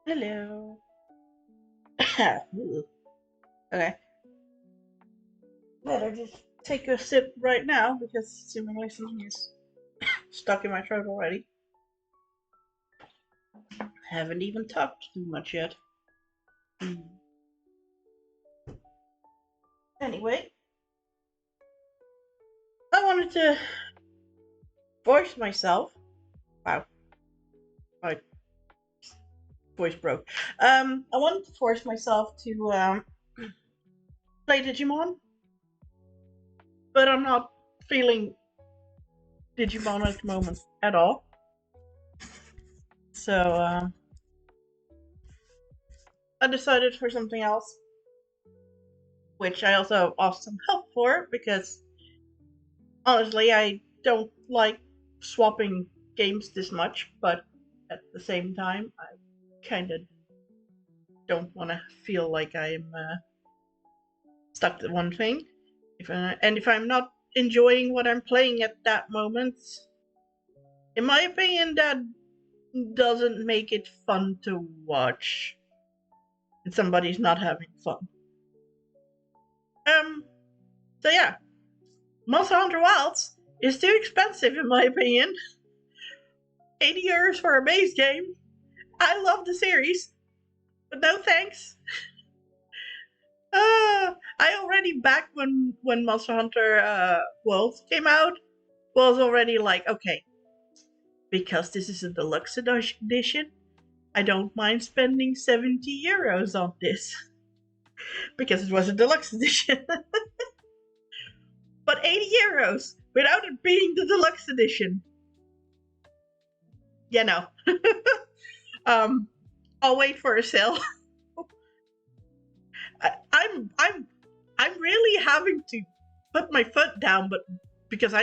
Hello. Okay. Better just take a sip right now because seemingly something is stuck in my throat already. Haven't even talked too much yet. Hmm. Anyway, I wanted to voice myself. Wow, my voice broke. I wanted to force myself to play Digimon, but I'm not feeling Digimon at the moment at all. So I decided for something else, which I also asked some help for because honestly, I don't like swapping games this much, but at the same time, I kind of don't want to feel like I'm stuck to one thing. If I'm not enjoying what I'm playing at that moment, in my opinion, that doesn't make it fun to watch. And somebody's not having fun. Um. So yeah, Monster Hunter Wilds is too expensive in my opinion. €80 for a base game. I love the series, but no thanks. I already back when Monster Hunter World came out was already like, okay, because this is a deluxe edition, I don't mind spending €70 on this because it was a deluxe edition. But €80 without it being the deluxe edition, you know. um, I'll wait for a sale. I'm really having to put my foot down, but because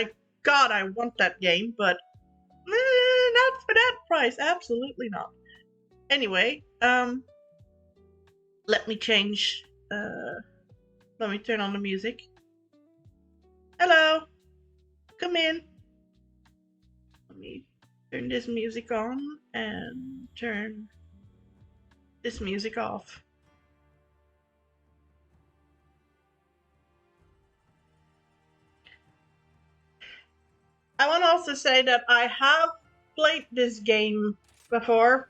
God, I want that game, but not for that price. Absolutely not. Anyway, let me change. Let me turn on the music. Hello, come in. Let me turn this music on and turn this music off. I want to also say that I have played this game before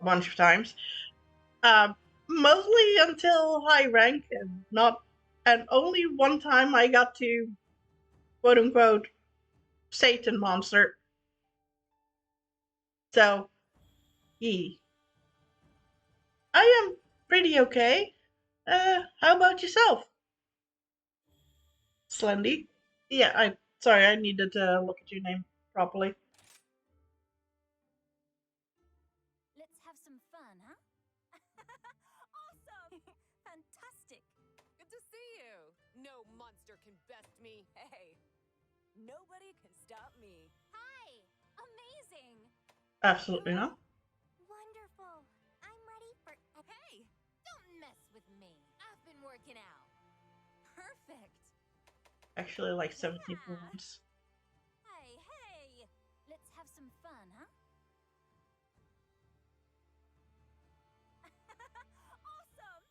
a bunch of times. Uh, Mostly until high rank, and not, and only one time I got to quote unquote Satan monster. So, yeah, I am pretty okay. How about yourself, Slendy? Yeah, I sorry, I needed to look at your name properly. Let's have some fun, huh? Awesome! Fantastic! Good to see you! No monster can best me. Hey, nobody can stop me. Hi! Amazing! Absolutely not. Wonderful! I'm ready for. Hey! Don't mess with me. I've been working out. Perfect! Actually, like 70 Yeah. points. Hey! Let's have some fun, huh? Awesome!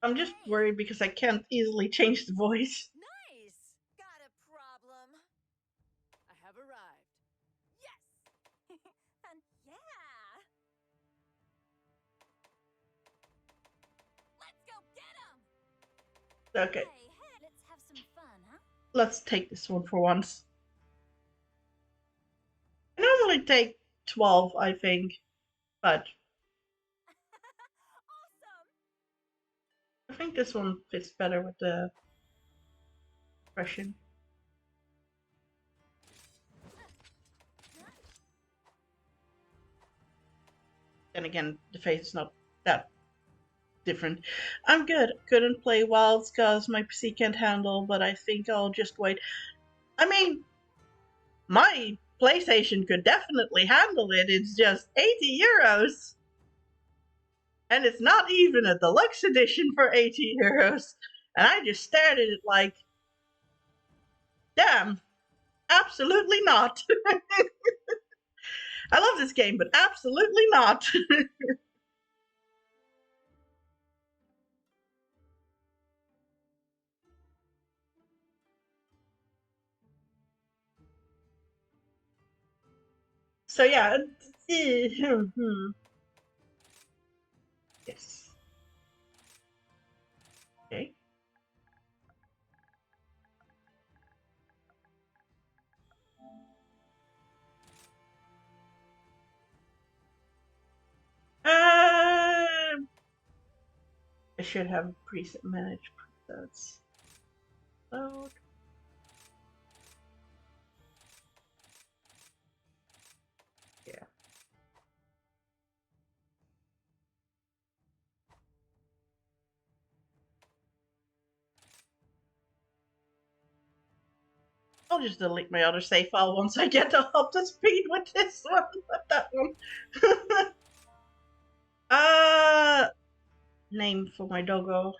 I'm just worried because I can't easily change the voice. Nice! Got a problem. I have arrived. Yes! And yeah! Let's go get him! Okay, Hey, let's have some fun, huh? let's take this one for once. I normally take 12, I think, but Awesome! I think this one fits better with the expression. Then again, the face is not that different. I'm good. Couldn't play Wilds because my PC can't handle, but I think I'll just wait. I mean, my PlayStation could definitely handle it. It's just €80. And it's not even a deluxe edition for €80. And I just stared at it like, damn, absolutely not. I love this game, but absolutely not. So yeah. Yes. Okay. I should have preset managed presets. Load. Yeah. I'll just delete my other save file once I get up to speed with this one. With that one. uh, name for my doggo.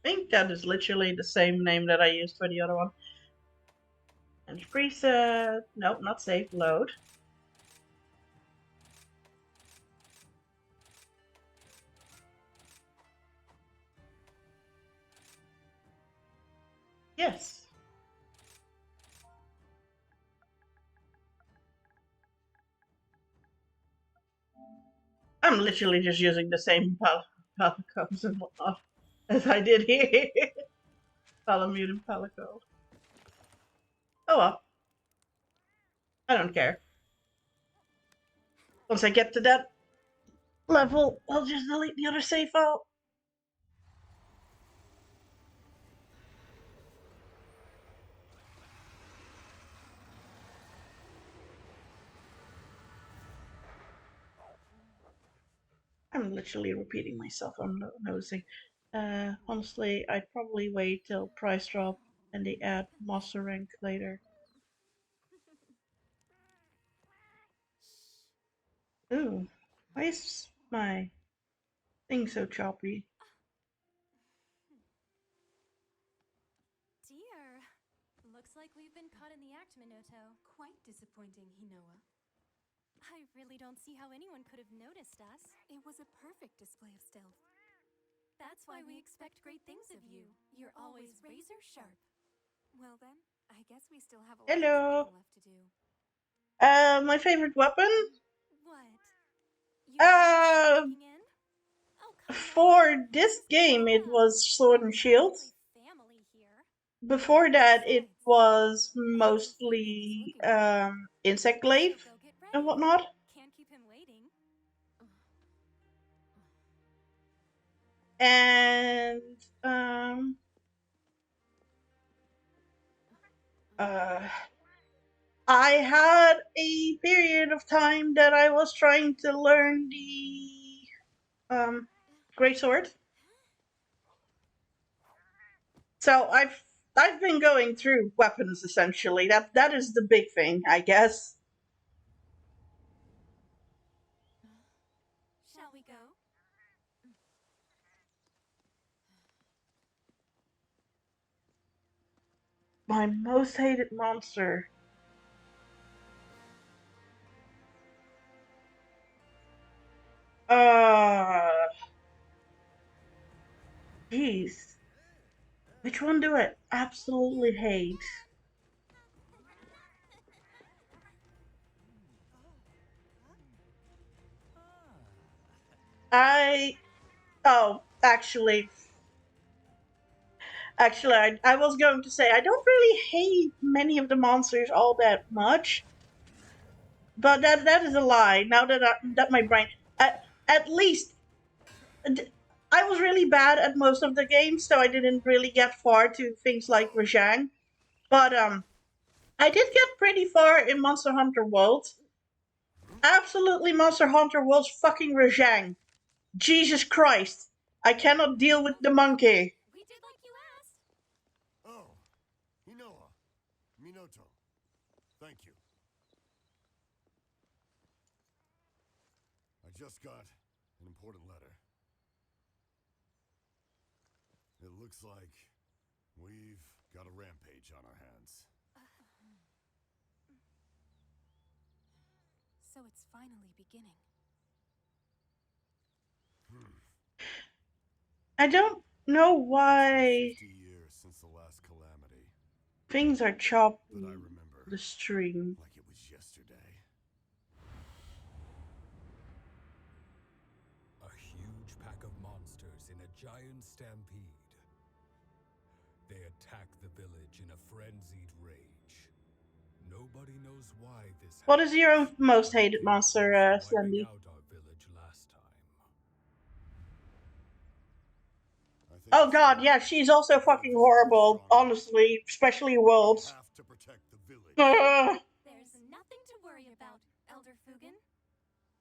I think that is literally the same name that I used for the other one. And preset. Nope, not save. Load. Yes. I'm literally just using the same palicodes and whatnot as I did here. Palamute and palicode. Oh well. I don't care. Once I get to that level, I'll just delete the other save file. I'm literally repeating myself. I'm noticing. Honestly, I'd probably wait till price drop and they add master rank later. Ooh, why is my thing so choppy? Dear. Looks like we've been caught in the act, Minoto. Quite disappointing, Hinoa. I really don't see how anyone could have noticed us. It was a perfect display of stealth. That's why we expect great things of you. You're always razor sharp. Well then, I guess we still have a lot of Hello. training left to do. My favorite weapon? What? You Uh, sneaking in? Oh, come for on. this is game, it Flora. was Sword and Shield. Practically family here. Before that, it Besides, was how is Ethan mostly looking for Insect Glaive So go get ready. and whatnot. Can't keep him waiting. And uh, I had a period of time that I was trying to learn the great sword. So I've been going through weapons essentially. That is the big thing, I guess. Shall we go? My most hated monster. Uh, Jeez. Which one do I absolutely hate? I oh, I was going to say I don't really hate many of the monsters all that much, but that is a lie. Now that my brain at least I was really bad at most of the games, so I didn't really get far to things like Rajang. But I did get pretty far in Monster Hunter World. Absolutely, Monster Hunter World's fucking Rajang. Jesus Christ! I cannot deal with the monkey. We did like you asked. Oh, Hinoa, Minoto, thank you. I just got an important letter. It looks like we've got a rampage on our hands. So it's finally beginning. I don't know why 50 years since the last calamity, things are chopped but I in remember the stream. like it was yesterday. A huge pack of monsters in a giant stampede. They attack the village in a frenzied rage. Nobody knows why this What is your happens, most but it hated came monster, close to wiping Sandy? out our village last time. I think Oh it's god, time yeah, she's also to get a fucking visible horrible, stronghold. honestly, especially We Worlds. have to protect the village. There's nothing to worry about, Elder Fugen.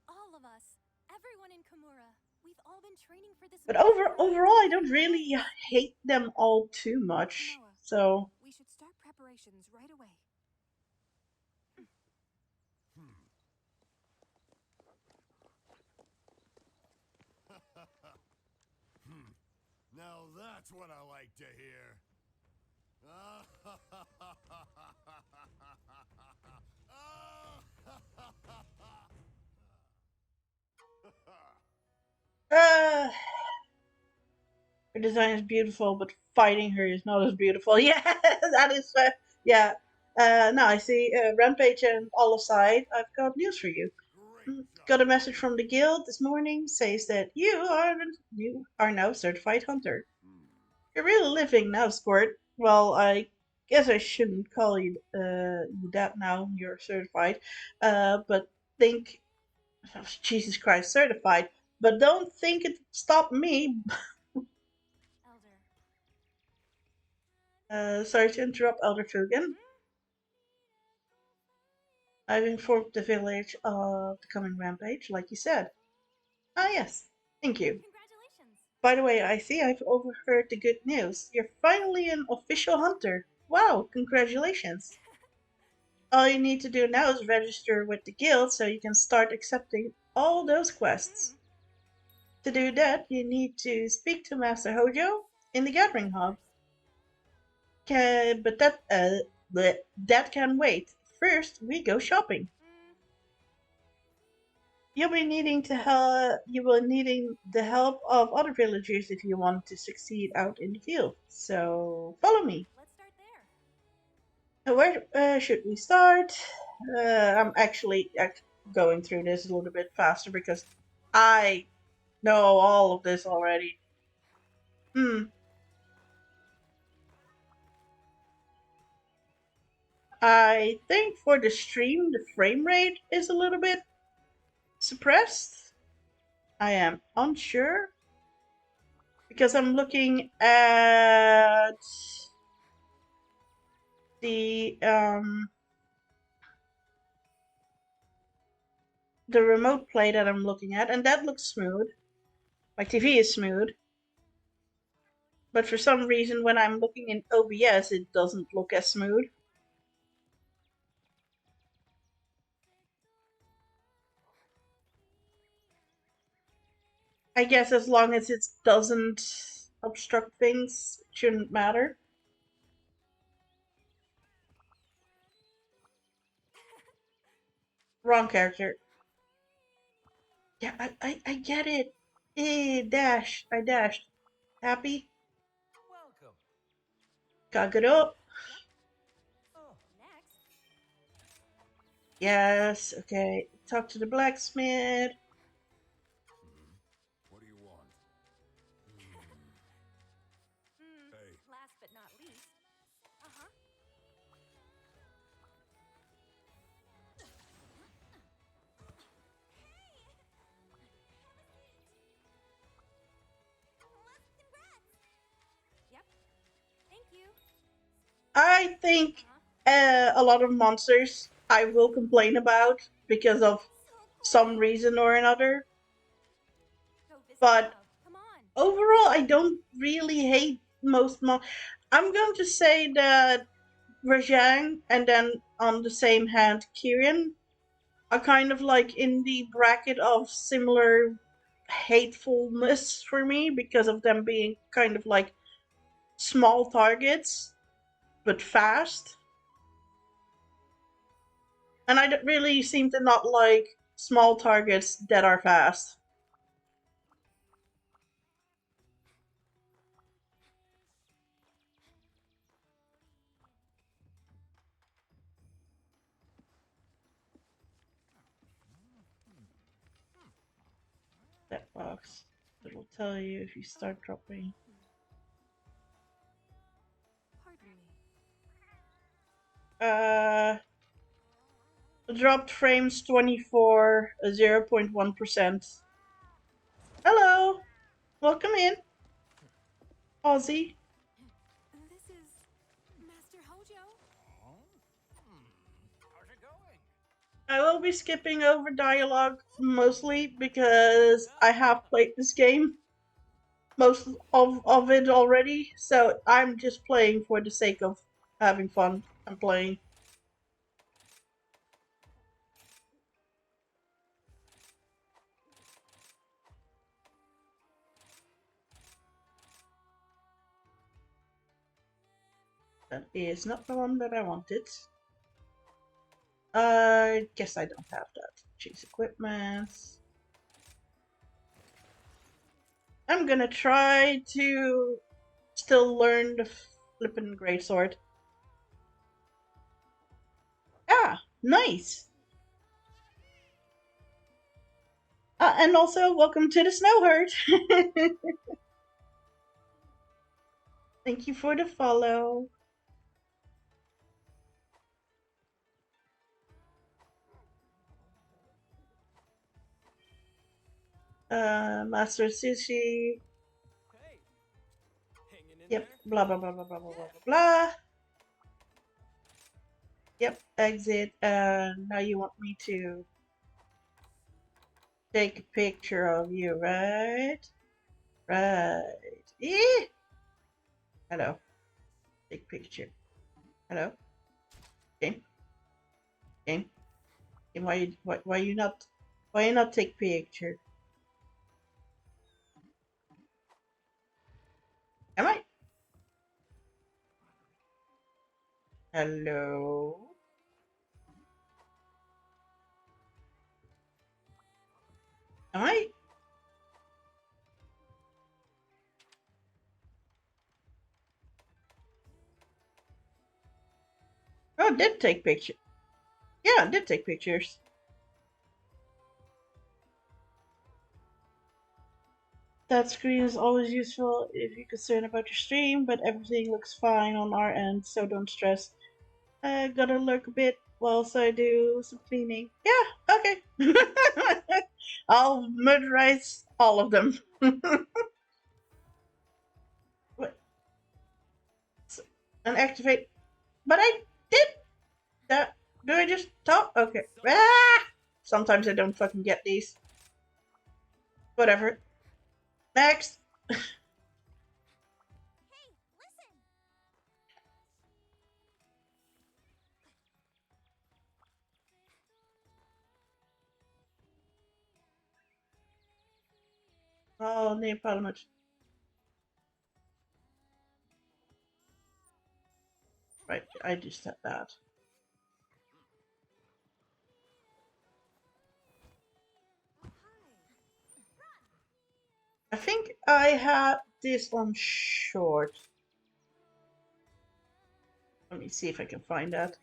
All of us, everyone in Komura, we've all been training for this But moment for overall, I don't entire really lives. hate them all too much. Noah, So, we should start preparations right away. Now that's what I like to hear. her design is beautiful, but fighting her is not as beautiful. Yeah, that is, yeah. Now I see Rampage and all aside, I've got news for you. Great job. Got a message from the guild this morning, says that you are now certified hunter. You're really living now, Squirt. Well, I guess I shouldn't call you that now. You're certified, but think, oh, Jesus Christ, certified. But don't think it stopped me. Elder. Sorry to interrupt, Elder Fugen. I've informed the village of the coming rampage, like you said. Ah, yes. Thank you. Congratulations. By the way, I see I've overheard the good news. You're finally an official hunter. Wow, congratulations. All you need to do now is register with the guild so you can start accepting all those quests. To do that, you need to speak to Master Hojo in the Gathering Hub. But that can wait. First, we go shopping. You will needing the help of other villagers if you want to succeed out in the field. So follow me. Let's start there. Where should we start? I'm actually going through this a little bit faster because I know all of this already. I think for the stream, the frame rate is a little bit suppressed. I am unsure because I'm looking at the remote play that I'm looking at, and that looks smooth. My TV is smooth. But for some reason, when I'm looking in OBS, it doesn't look as smooth. I guess as long as it doesn't obstruct things, it shouldn't matter. Wrong character. Yeah, I get it. Dash. I dashed. Happy? Welcome. Kagero. Oh, Next. Yes, okay. Talk to the blacksmith. What do you want? Hey. Last but not least. Uh-huh. Yep. Thank you. I think a lot of monsters I will complain about because of some reason or another. Go visit But now. Come on. overall, I don't really hate most I'm going to say that Rajang and then on the same hand Kirin are kind of like in the bracket of similar hatefulness for me because of them being kind of like small targets, but fast. And I really seem to not like small targets that are fast. That box. It'll tell you if you start dropping. Pardon me. Dropped frames 24, 0.1%. Hello! Welcome in, Aussie. This is Master Hojo. How's it going? I will be skipping over dialogue mostly because I have played this game most of it already, so I'm just playing for the sake of having fun and playing. That is not the one that I wanted. I guess I don't have that. Choose equipment. I'm gonna try to still learn the flippin' greatsword. Ah, nice! And also, welcome to the snow herd! Thank you for the follow. Master Sushi. Hey. Hanging in Yep, there? blah blah blah blah blah blah blah blah blah. Yep, exit. Now you want me to take a picture of you, right? Right. Eh? Hello. Take picture. Hello. Game. Game. Game. Why you not? Why you not take picture? Am I? Hello. Am I? Oh, I did take picture. Yeah, I did take pictures. That screen is always useful if you're concerned about your stream, but everything looks fine on our end, so don't stress. I gotta lurk a bit whilst I do some cleaning. Yeah, okay. I'll murderize all of them. What? And activate. But I did that. Do I just talk? Okay. Ah! Sometimes I don't fucking get these. Whatever. Next. Hey, listen! Oh, name parliament. Right, I just said that. I think I had this on short. Let me see if I can find that.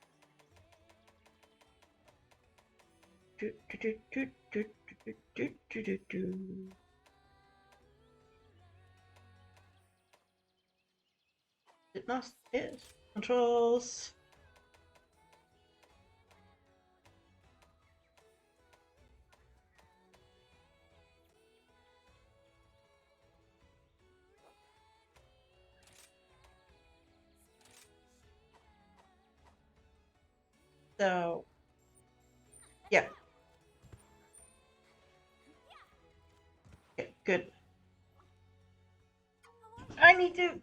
It not is controls. So yeah. Okay, good. I need to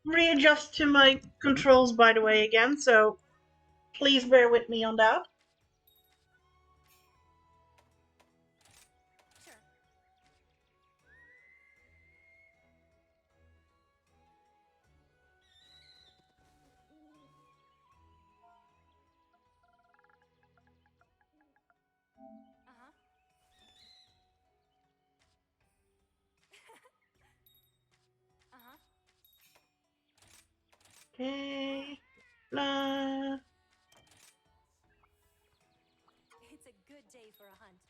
readjust to my controls, by the way, again, so please bear with me on that. Sure. a good day for a hunt.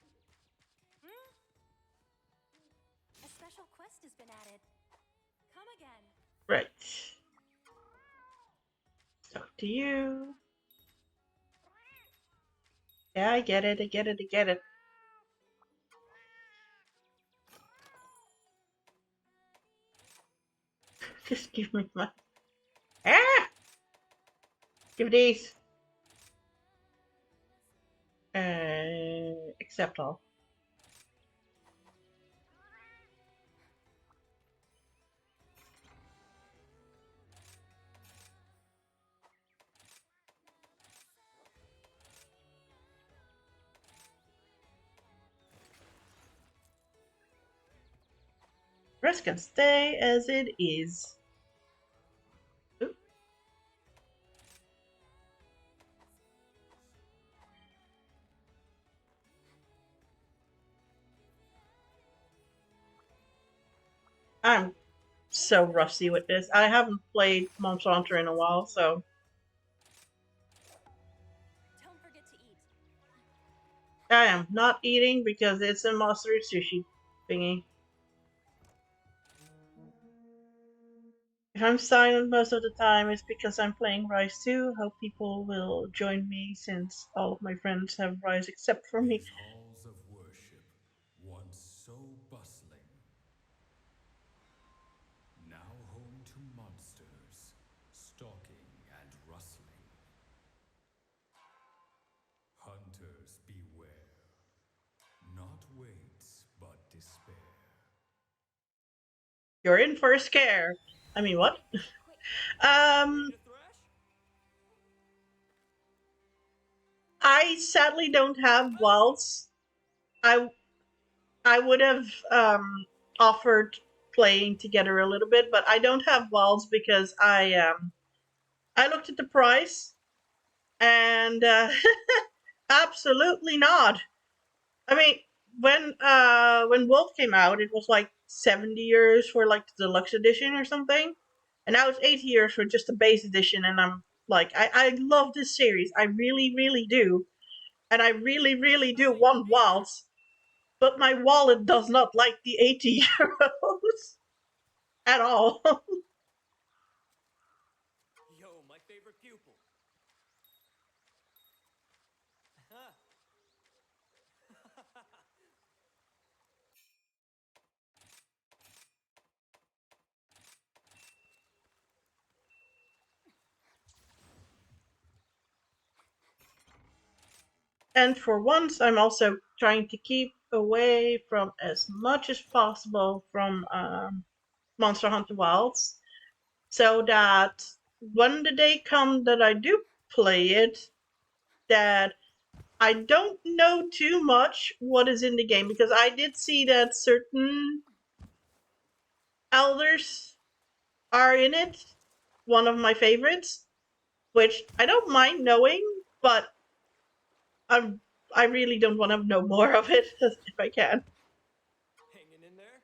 A special quest has been added. Come again. Right. Talk to you. Yeah, I get it, I get it, I get it. Just give me my... Ah! Give these. Accept all. Rest can stay as it is. Oop. I'm so rusty with this. I haven't played Monster Hunter in a while, so Don't forget to eat. I am not eating because it's a monster sushi thingy. If I'm silent most of the time, it's because I'm playing Rise 2. Hope people will join me since all of my friends have Rise except for me. These halls of worship, once so bustling, now home to monsters, stalking and rustling. Hunters beware, not waits but despair. You're in for a scare. I mean, what? I sadly don't have wilds. I I would have offered playing together a little bit, but I don't have wilds because I looked at the price and absolutely not. I mean, when Wolf came out, it was like 70 euros for like the deluxe edition or something, and now it's 80 euros for just the base edition. And I'm like, I love this series, I really really do, and I really really do want wilds, but my wallet does not like the 80 euros at all. Yo, my favorite pupil. Huh. And for once, I'm also trying to keep away from as much as possible from Monster Hunter Wilds, so that when the day comes that I do play it, that I don't know too much what is in the game, because I did see that certain elders are in it, one of my favorites, which I don't mind knowing, but I'm I really don't want to know more of it if I can. Hanging in there?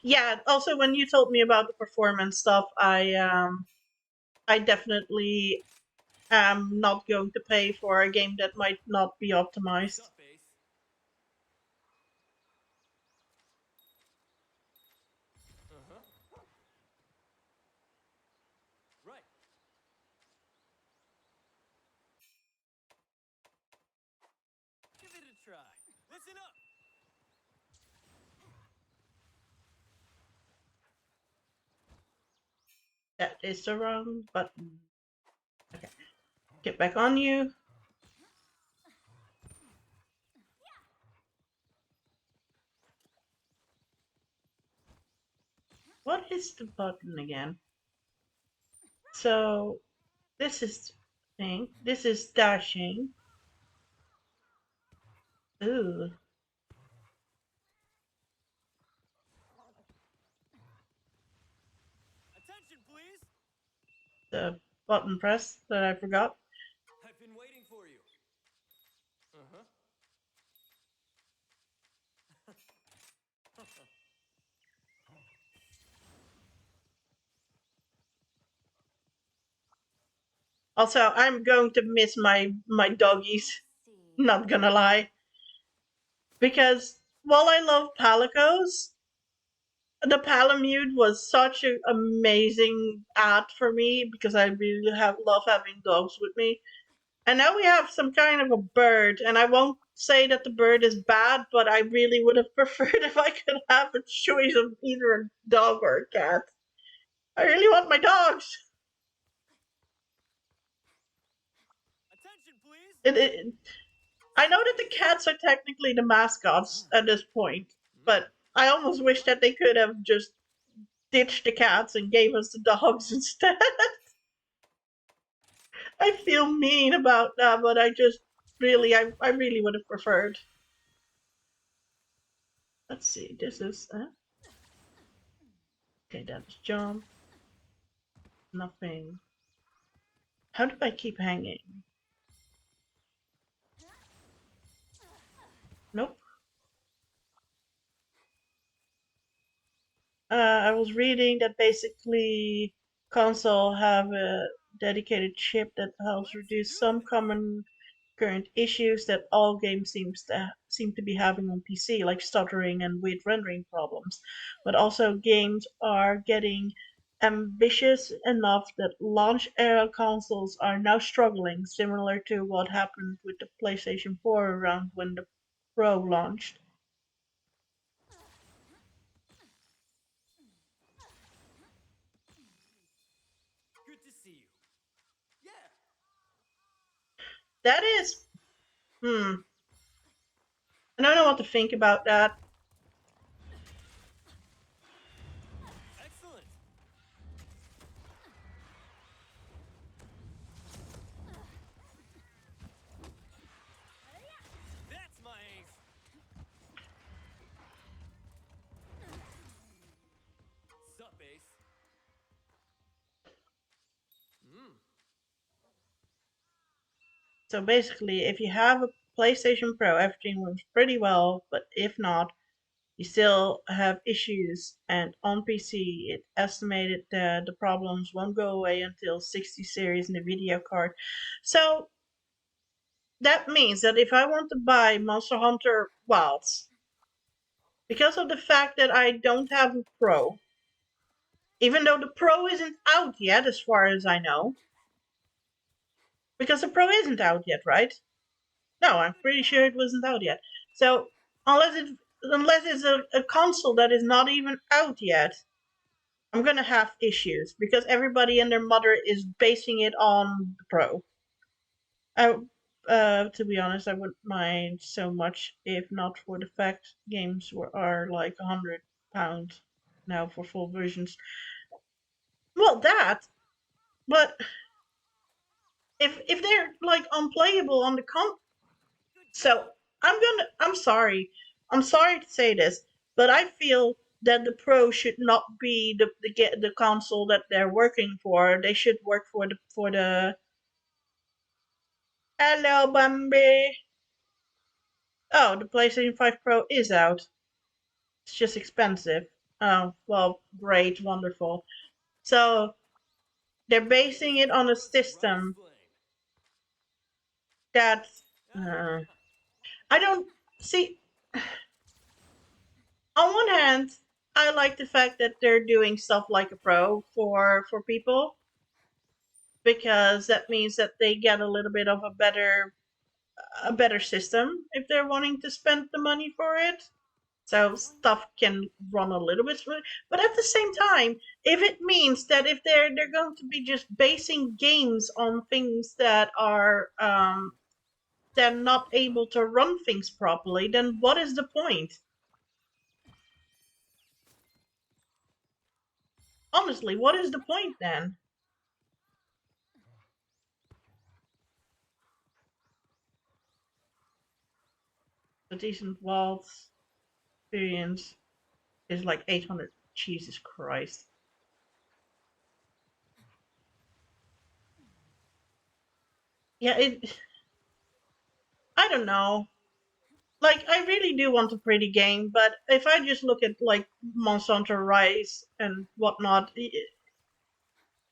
Yeah, also when you told me about the performance stuff, I definitely am not going to pay for a game that might not be What's optimized. up, Ace? Uh-huh. Right. Give it a try. Listen up. That is the wrong button. Okay, get back on you. What is the button again? So this is thing. This is dashing. Ooh, Attention, please. the button press that I forgot. I've been waiting for you. Uh-huh. Also, I'm going to miss my doggies. Not gonna lie, because while I love palicos, the Palamute was such an amazing ad for me because I really love having dogs with me. And now we have some kind of a bird, and I won't say that the bird is bad, but I really would have preferred if I could have a choice of either a dog or a cat. I really want my dogs. Attention, please. It, I know that the cats are technically the mascots at this point, but I almost wish that they could have just ditched the cats and gave us the dogs instead. I feel mean about that, but I just really, I really would have preferred. Let's see, this is, okay, that is jump. Nothing. How do I keep hanging? Nope. I was reading that basically console have a dedicated chip that helps reduce some common current issues that all games seem to be having on PC, like stuttering and weird rendering problems. But also games are getting ambitious enough that launch era consoles are now struggling, similar to what happened with the PlayStation 4 around when the Pro launched. Good to see you. Yeah. That is, hmm, I don't know what to think about that. Excellent. That's my ace. Sup, ace? So basically, if you have a PlayStation Pro, everything runs pretty well, but if not, you still have issues. And on PC, it estimated that the problems won't go away until 60 series NVIDIA card. So that means that if I want to buy Monster Hunter Wilds, because of the fact that I don't have a Pro, even though the Pro isn't out yet, as far as I know, because the Pro isn't out yet, right? No, I'm pretty sure it wasn't out yet. So unless it's a console that is not even out yet, I'm gonna have issues because everybody and their mother is basing it on the Pro. I, to be honest, I wouldn't mind so much if not for the fact games are like £100 now for full versions. Well, that, but if they're like unplayable on the so I'm sorry to say this, but I feel that the Pro should not be the console that they're working for. They should work for the hello Bambi. Oh, the PlayStation 5 Pro is out. It's just expensive. Oh, well, great, wonderful. So they're basing it on a Right as system flame. that Ah, I don't see. On one hand, I like the fact that they're doing stuff like a Pro for people because that means that they get a little bit of a better system if they're wanting to spend the money for it. So stuff can run a little bit smooth. But at the same time, if it means that if they're going to be just basing games on things that are they're not able to run things properly, then what is the point? Honestly, what is the point then? A decent wild experience is like 800. Jesus Christ. Yeah, I don't know. Like, I really do want a pretty game, but if I just look at like Monster Hunter Rise and whatnot,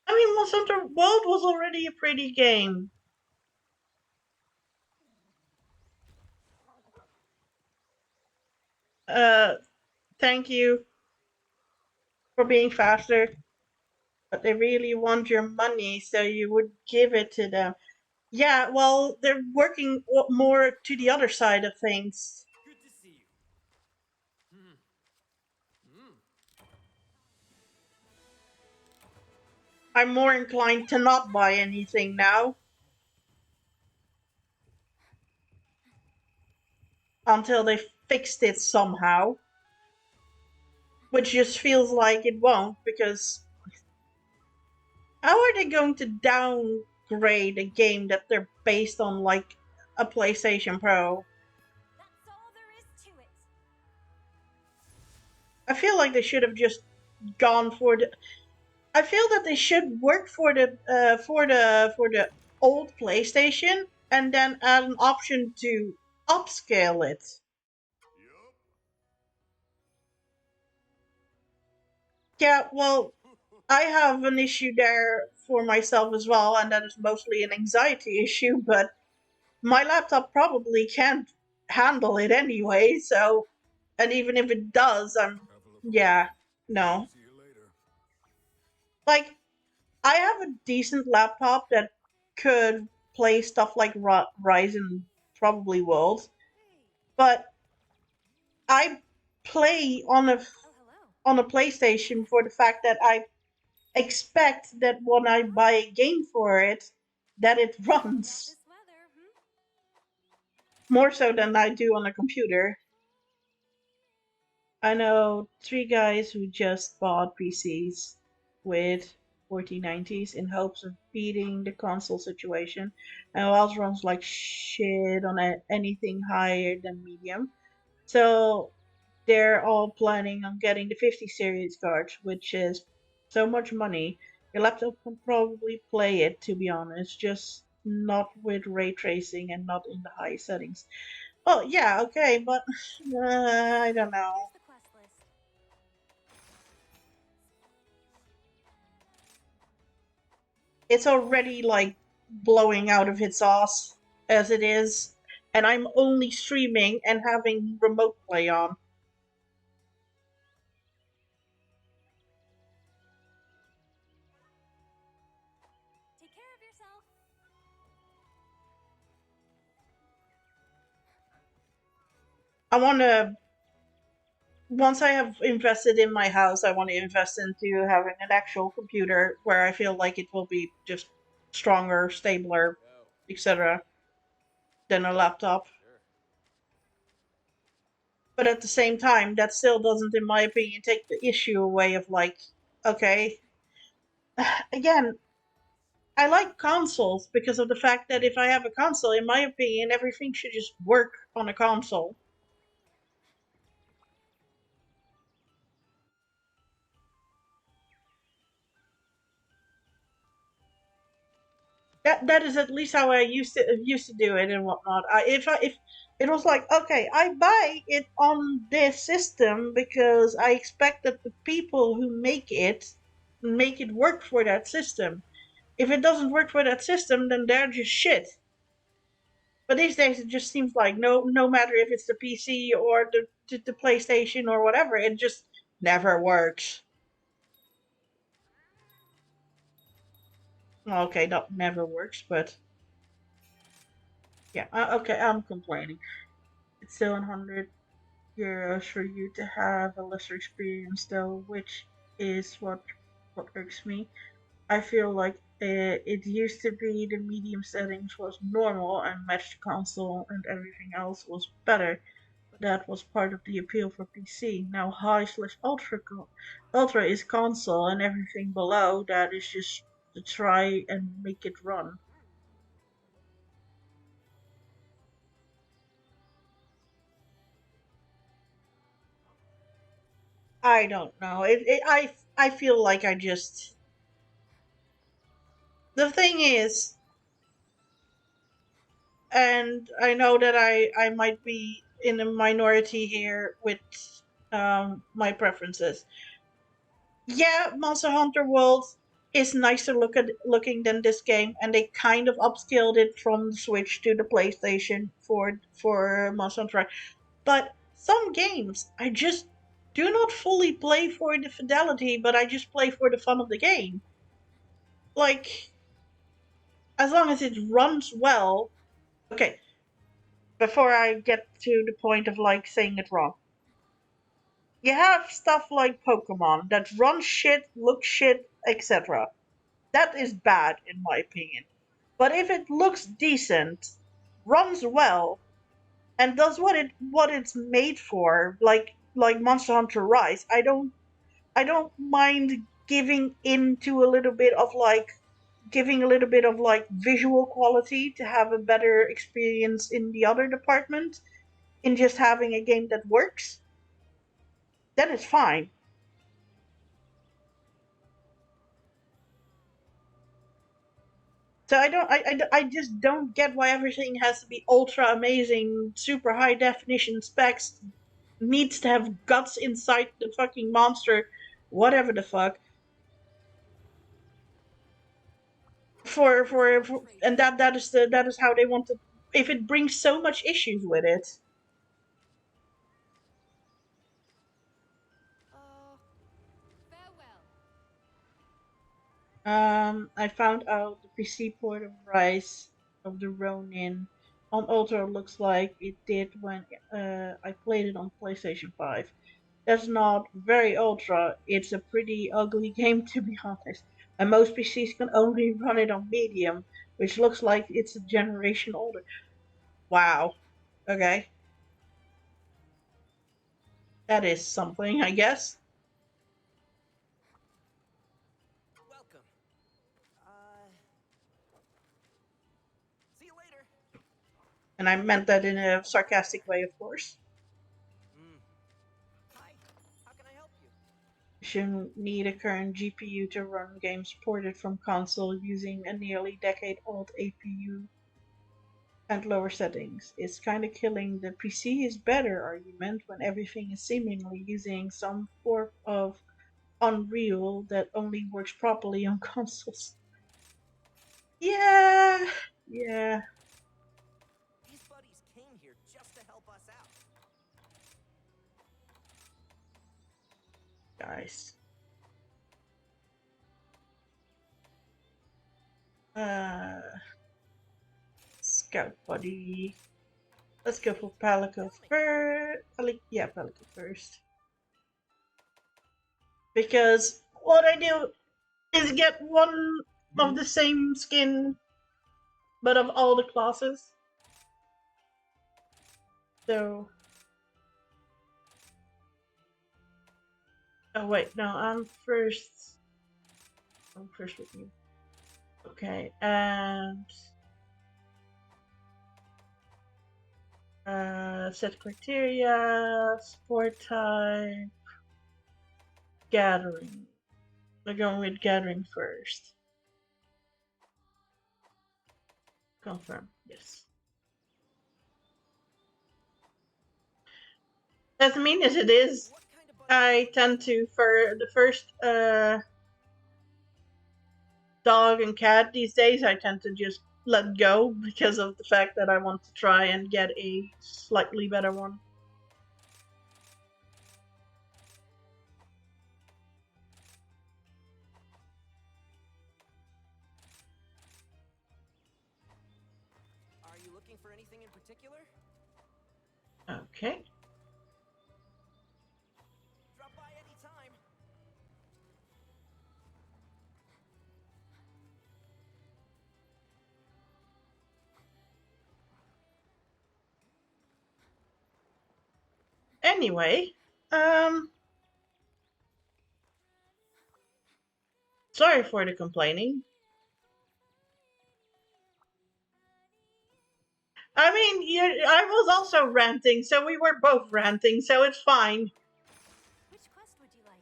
I mean, Monster Hunter World was already a pretty game. Uh, Thank you for being faster, but they really want your money, so you would give it to them. Yeah, well, they're working more to the other side of things. Good to see you. Hmm. Hmm. I'm more inclined to not buy anything now until they fixed it somehow, which just feels like it won't, because how are they going to downgrade a game that they're based on like a PlayStation Pro? That's all there is to it. I feel like they should have just gone for the. I feel that they should work for the old PlayStation and then add an option to upscale it. Yup. Yeah, well, I have an issue there for myself as well, and that is mostly an anxiety issue, but my laptop probably can't handle it anyway, so, and even if it does, Have a look yeah, around. no. See you later. Like, I have a decent laptop that could play stuff like Rise and probably Worlds, but I play Oh, hello. on a PlayStation for the fact that I expect that when I buy a game for it, that it How about runs this weather, hmm? more so than I do on a computer. I know three guys who just bought PCs with 4090s in hopes of beating the console situation, and else runs like shit on anything higher than medium. So they're all planning on getting the 50 series cards, which is so much money. Your laptop can probably play it, to be honest, just not with ray tracing and not in the high settings. Oh, yeah, okay, but I don't know. Here's the quest list. It's already like blowing out of its ass as it is, and I'm only streaming and having remote play on. Take care of yourself. I want to once I have invested in my house, I want to invest into having an actual computer where I feel like it will be just stronger, stabler, Yo. etc. than a laptop. Sure. But at the same time, that still doesn't, in my opinion, take the issue away of like, okay, again, I like consoles because of the fact that if I have a console, in my opinion, everything should just work on a console. That is at least how I used to do it and whatnot. If it was like, okay, I buy it on this system because I expect that the people who make it work for that system. If it doesn't work for that system, then they're just shit. But these days, it just seems like no matter if it's the PC or the PlayStation or whatever, it just never works. Well, okay, not never works, but yeah, okay, I'm complaining. It's still 100 euros for you to have a lesser experience, though, which is what irks me. I feel like it used to be the medium settings was normal and matched console, and everything else was better. But that was part of the appeal for PC. Now high slash ultra is console, and everything below that is just to try and make it run. I don't know. I feel like I just the thing is, and I know that I might be in a minority here with my preferences. Yeah, Monster Hunter World is nicer looking than this game, and they kind of upscaled it from the Switch to the PlayStation for Monster Hunter Rise. But some games I just do not fully play for the fidelity, but I just play for the fun of the game. Like, as long as it runs well. Okay, before I get to the point of like saying it wrong. You have stuff like Pokemon that run shit, look shit, etc. That is bad in my opinion. But if it looks decent, runs well, and does what it's made for, like Monster Hunter Rise, I don't mind giving a little bit of like visual quality to have a better experience in the other department in just having a game that works. Then it's fine. So I just don't get why everything has to be ultra amazing, super high definition specs, needs to have guts inside the fucking monster, whatever the fuck. For and that is how they want to. If it brings so much issues with it, Farewell. I found out the PC port of Rise of the Ronin on Ultra looks like it did when I played it on PlayStation 5. That's not very ultra, it's a pretty ugly game to be honest. And most PCs can only run it on medium, which looks like it's a generation older. Wow. Okay. That is something, I guess. Welcome. See you later. And I meant that in a sarcastic way, of course. Hi. How can I help you? You shouldn't need a current GPU to run games ported from console using a nearly decade-old APU and lower settings. It's kinda killing the PC is better argument when everything is seemingly using some form of Unreal that only works properly on consoles. Yeah, yeah, These buddies came here just to help us out. guys. Scout buddy. Let's go for Palico first. Yeah, Palico first. Because what I do is get one of the same skin, but of all the classes. So. Oh wait, no, I'm first. I'm first with you. Okay, and set criteria, sport type, gathering. We're going with gathering first. Confirm, yes. As mean as it is, What kind of buddy? I tend to, for the first dog and cat these days, I tend to just let go because of the fact that I want to try and get a slightly better one. Are you looking for anything in particular? Okay. Drop by anytime. Anyway, sorry for the complaining. I mean, I was also ranting, so we were both ranting, so it's fine. Which quest would you like?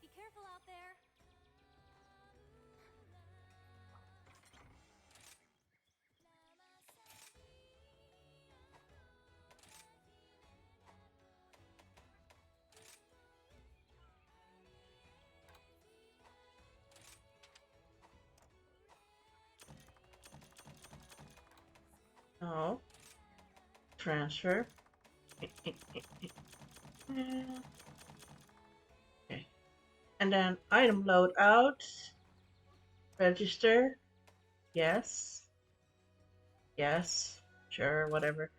Be careful out there. No. Transfer. Okay. And then item loadout. Register. Yes. Yes. Sure, whatever.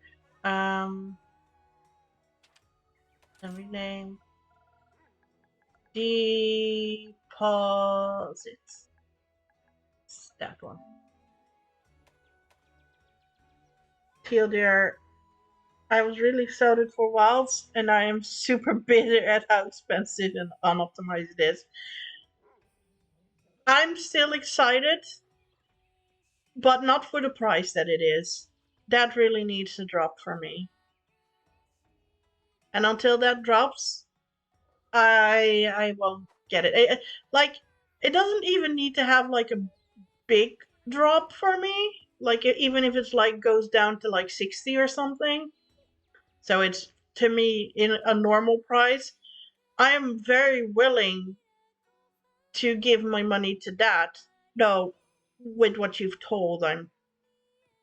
And rename. Deposits. That one. TLDR, I was really excited for Wilds, and I am super bitter at how expensive and unoptimized it is. I'm still excited, but not for the price that it is. That really needs to drop for me. And until that drops, I won't get it. It doesn't even need to have like a big drop for me. Like even if it's like goes down to like 60 or something. So it's to me in a normal price. I am very willing to give my money to that. Though with what you've told, I'm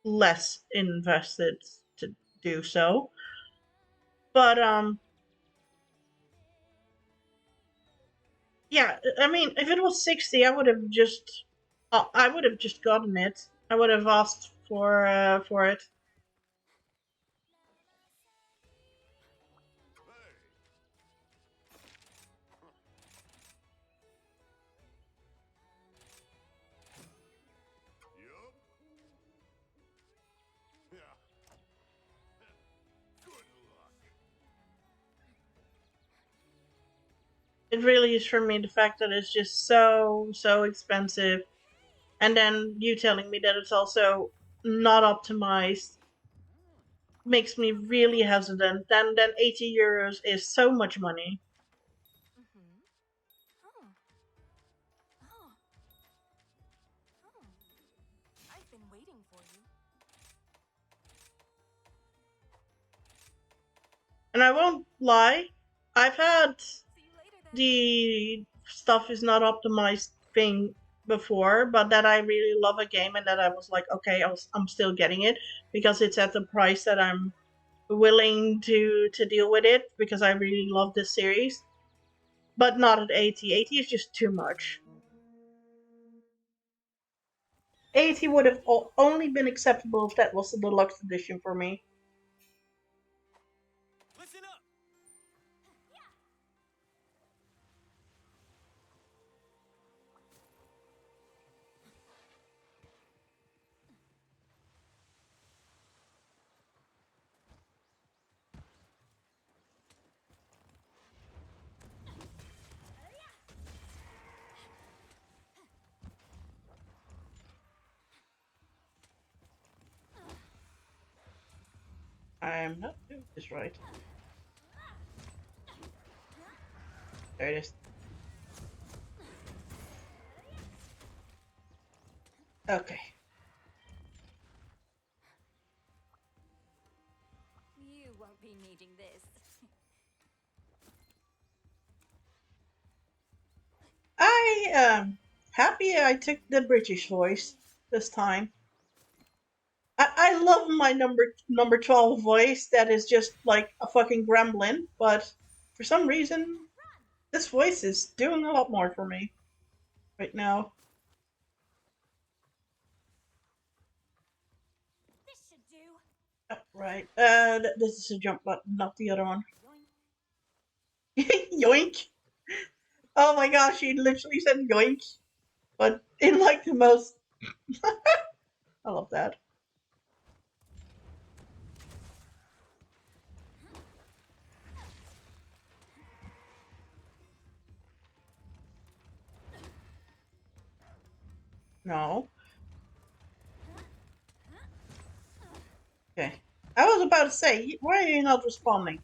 less invested to do so. But yeah, I mean, if it was 60, I would have just gotten it. I would have asked for it. Yup. Yeah. Good luck. It really is for me the fact that it's just so expensive, and then you telling me that it's also not optimized makes me really hesitant. Then 80 euros is so much money. Mm-hmm. Oh. Oh. Oh. I've been waiting for you. And I won't lie, I've had See you later then. the stuff is not optimized thing before, but that I really love a game and that I was like, okay, I'm still getting it because it's at the price that I'm willing to deal with it because I really love this series. But not at 80. 80 is just too much. 80 would have only been acceptable if that was the deluxe edition for me. Listen up! I'm not doing this right. There it is. Okay. You won't be needing this. I am happy I took the British voice this time. I love my number 12 voice that is just like a fucking gremlin, but for some reason this voice is doing a lot more for me right now. This should do. Oh, right. This is a jump button, not the other one. Yoink. Yoink! Oh my gosh, she literally said yoink, but in like the most. I love that. No. Okay. I was about to say, why are you not responding?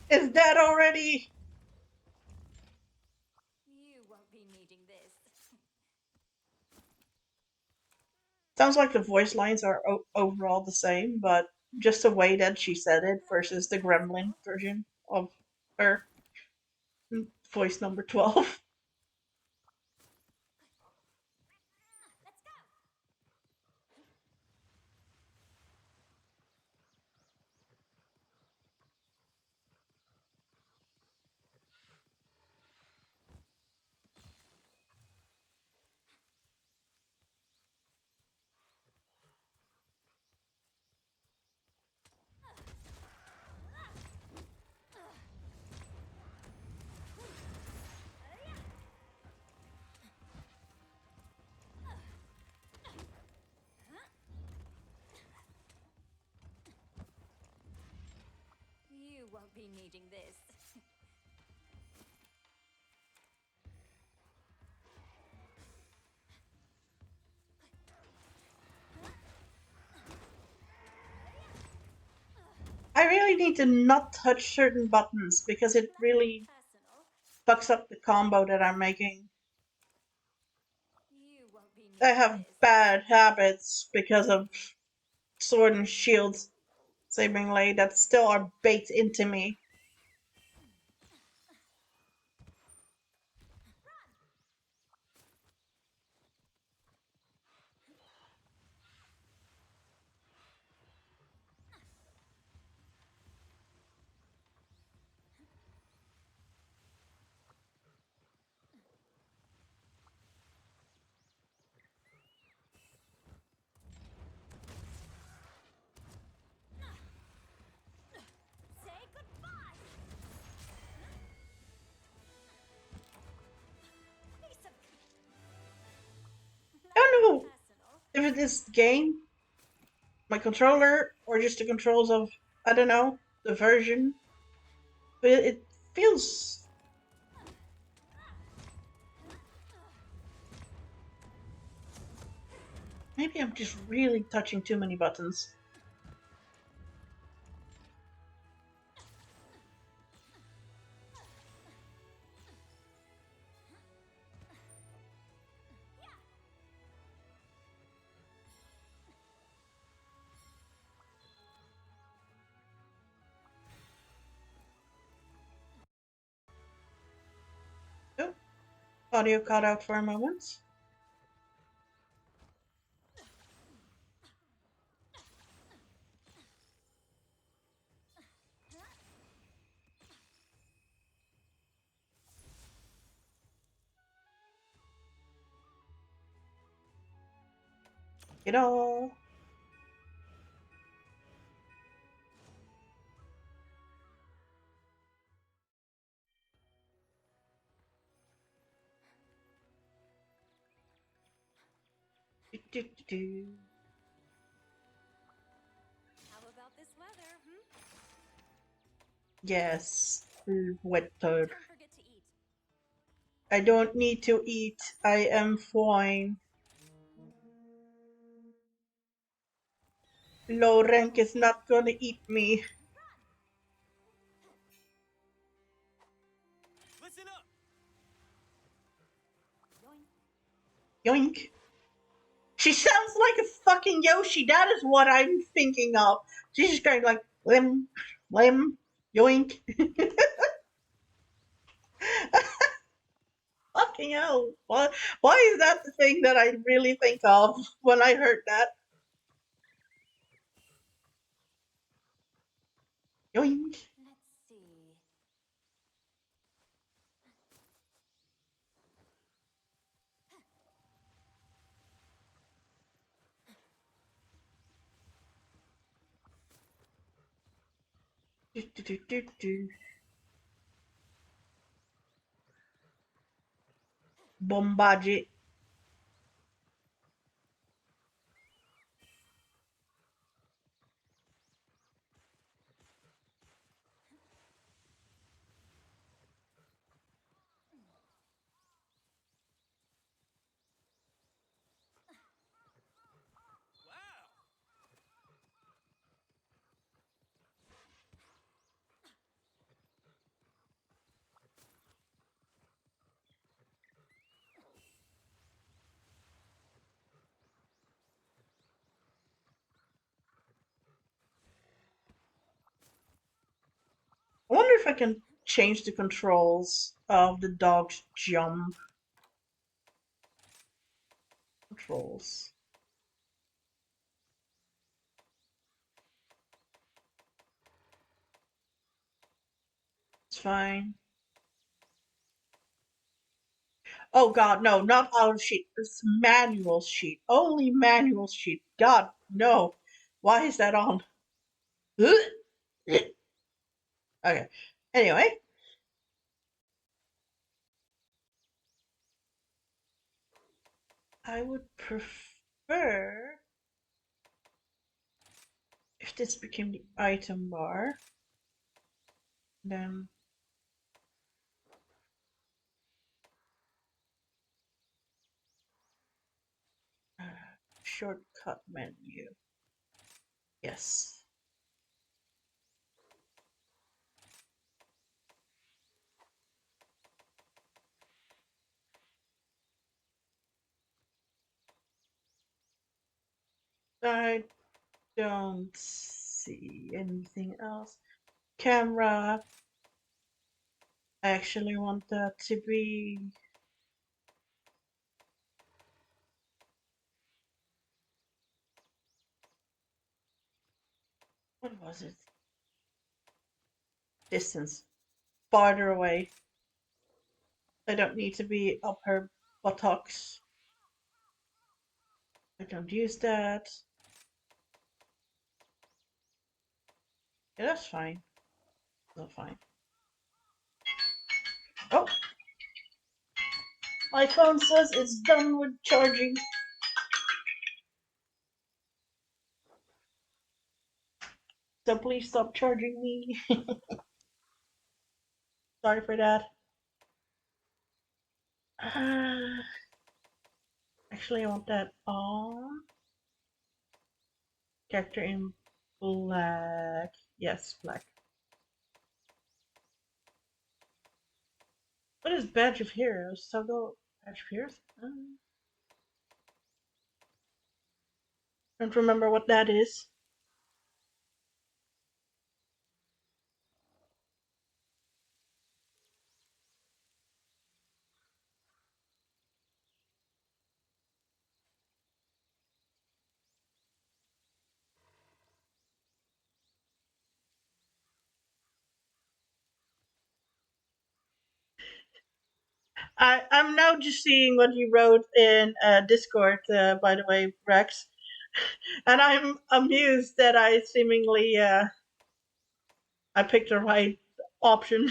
Is that already? You won't be needing this. Sounds like the voice lines are overall the same, but just the way that she said it versus the gremlin version of her voice number 12. won't be needing this. I really need to not touch certain buttons because it really Personal. fucks up the combo that I'm making. You won't be I needing have this. bad habits because of sword and shield seemingly that still are baked into me. Say goodbye. Piece of I don't know personal. if it is the game, my controller, or just the controls of, I don't know, the version. But it feels. Maybe I'm just really touching too many buttons. Oh, audio cut out for a moment. It all. Do, do, do, do. How about this weather, Yes, wet toad. Don't forget to eat. I don't need to eat. I am fine. Low rank is not gonna eat me. Listen up. Yoink. She sounds like a fucking Yoshi. That is what I'm thinking of. She's just going like lim, lim, yoink. Fucking hell. Why is that the thing that I really think of when I heard that? Yoink. Let's see. Do, do, do, do, do. Bombarded. Wow. I wonder if I can change the controls of the dog's jump controls. It's fine. Oh god, no, not auto sheet. It's manual sheet. Only manual sheet. God, no. Why is that on? Okay. Anyway, I would prefer if this became the item bar. Then shortcut menu. Yes. I don't see anything else. Camera. I actually want that to be. What was it? Distance. Farther away. I don't need to be up her buttocks. I don't use that. Yeah, that's fine. That's fine. Oh! My phone says it's done with charging. So please stop charging me. Sorry for that. Actually, I want that on. Character in black. Yes, black. What is Badge of Heroes? Toggle Badge of Heroes? Don't remember what that is. I'm now just seeing what you wrote in Discord, by the way, Rex. And I'm amused that I seemingly I picked the right option.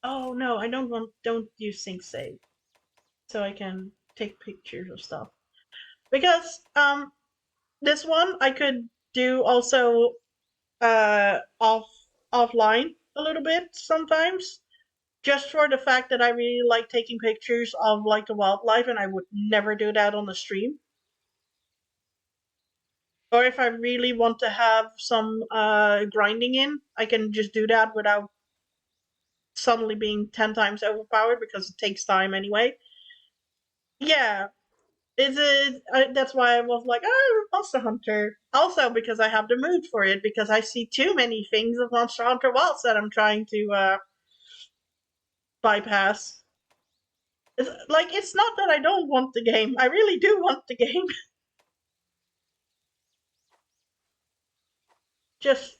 Oh no, I don't use sync save. So I can take pictures of stuff. Because this one I could do also offline a little bit sometimes. Just for the fact that I really like taking pictures of like the wildlife and I would never do that on the stream. Or if I really want to have some grinding in, I can just do that without suddenly being 10 times overpowered because it takes time anyway. Yeah, that's why I was like, oh, Monster Hunter. Also because I have the mood for it because I see too many things of Monster Hunter Wilds that I'm trying to bypass. It's not that I don't want the game. I really do want the game. Just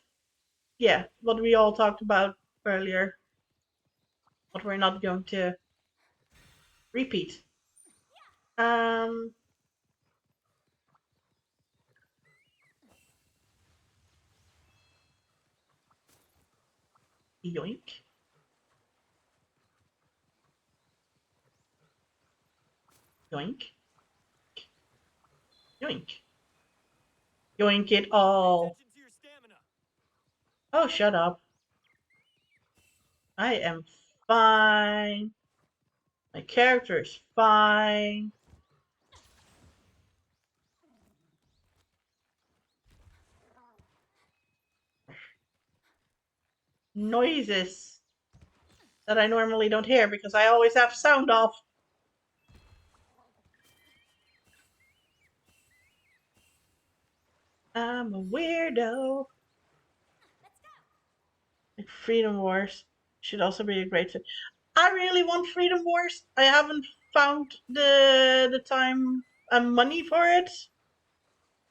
yeah, what we all talked about earlier. What we're not going to repeat. Um, yoink, yoink, yoink, yoink it all. Attention to your stamina. Oh, shut up. I am fine. My character is fine. Noises that I normally don't hear because I always have sound off. I'm a weirdo. Like Freedom Wars should also be a great fit. I really want Freedom Wars. I haven't found the time and money for it.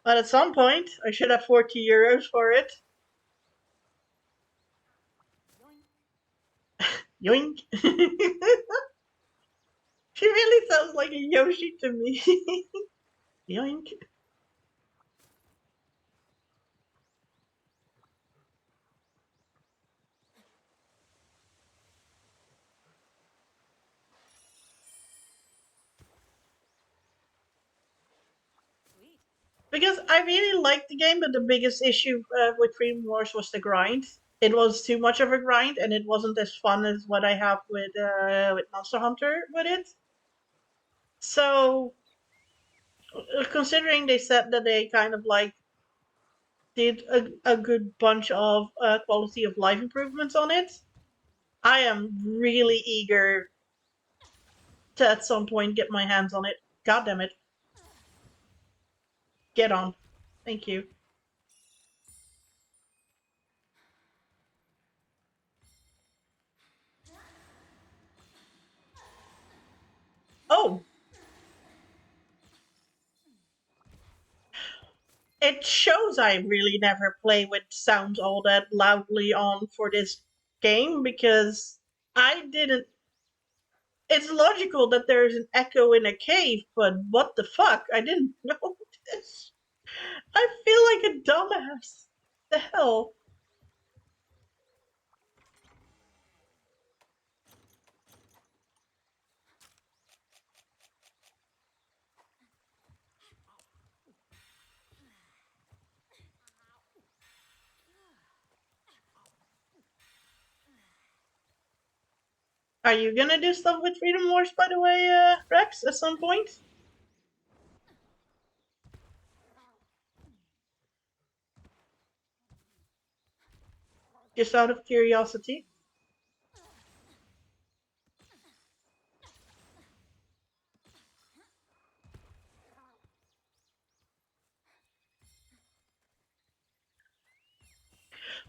But at some point, I should have 40 euros for it. Yoink. She really sounds like a Yoshi to me. Yoink. Because I really liked the game, but the biggest issue with Freedom Wars was the grind. it was too much of a grind, and it wasn't as fun as what I have with Monster Hunter with it. So, considering they said that they kind of like did a good bunch of quality of life improvements on it, I am really eager to at some point get my hands on it. God damn it. Get on. Thank you. Oh! It shows I really never play with sounds all that loudly on for this game because I didn't. It's logical that there's an echo in a cave, but what the fuck? I didn't know this. I feel like a dumbass. The hell? Are you gonna do stuff with Freedom Wars, by the way, Rex, at some point? Just out of curiosity.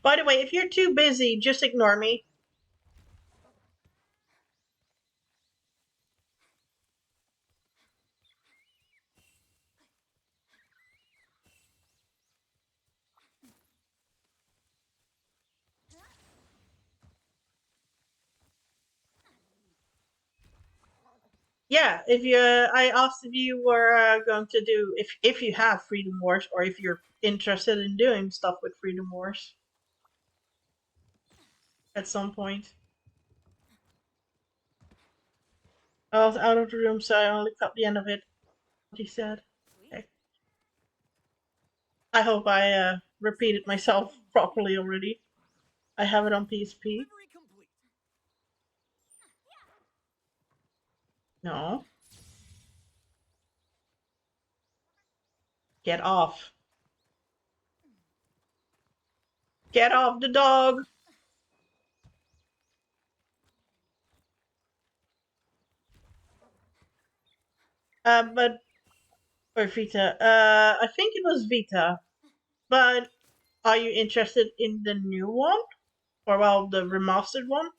By the way, if you're too busy, just ignore me. Yeah, if you, I asked if you were going to do if you have Freedom Wars or if you're interested in doing stuff with Freedom Wars at some point. I was out of the room, so I only caught the end of it. What he said. Okay. I hope I repeated myself properly already. I have it on PSP. Delivery complete. No. Get off. Get off the dog. But or Vita. I think it was Vita. But are you interested in the new one? Or well, the remastered one?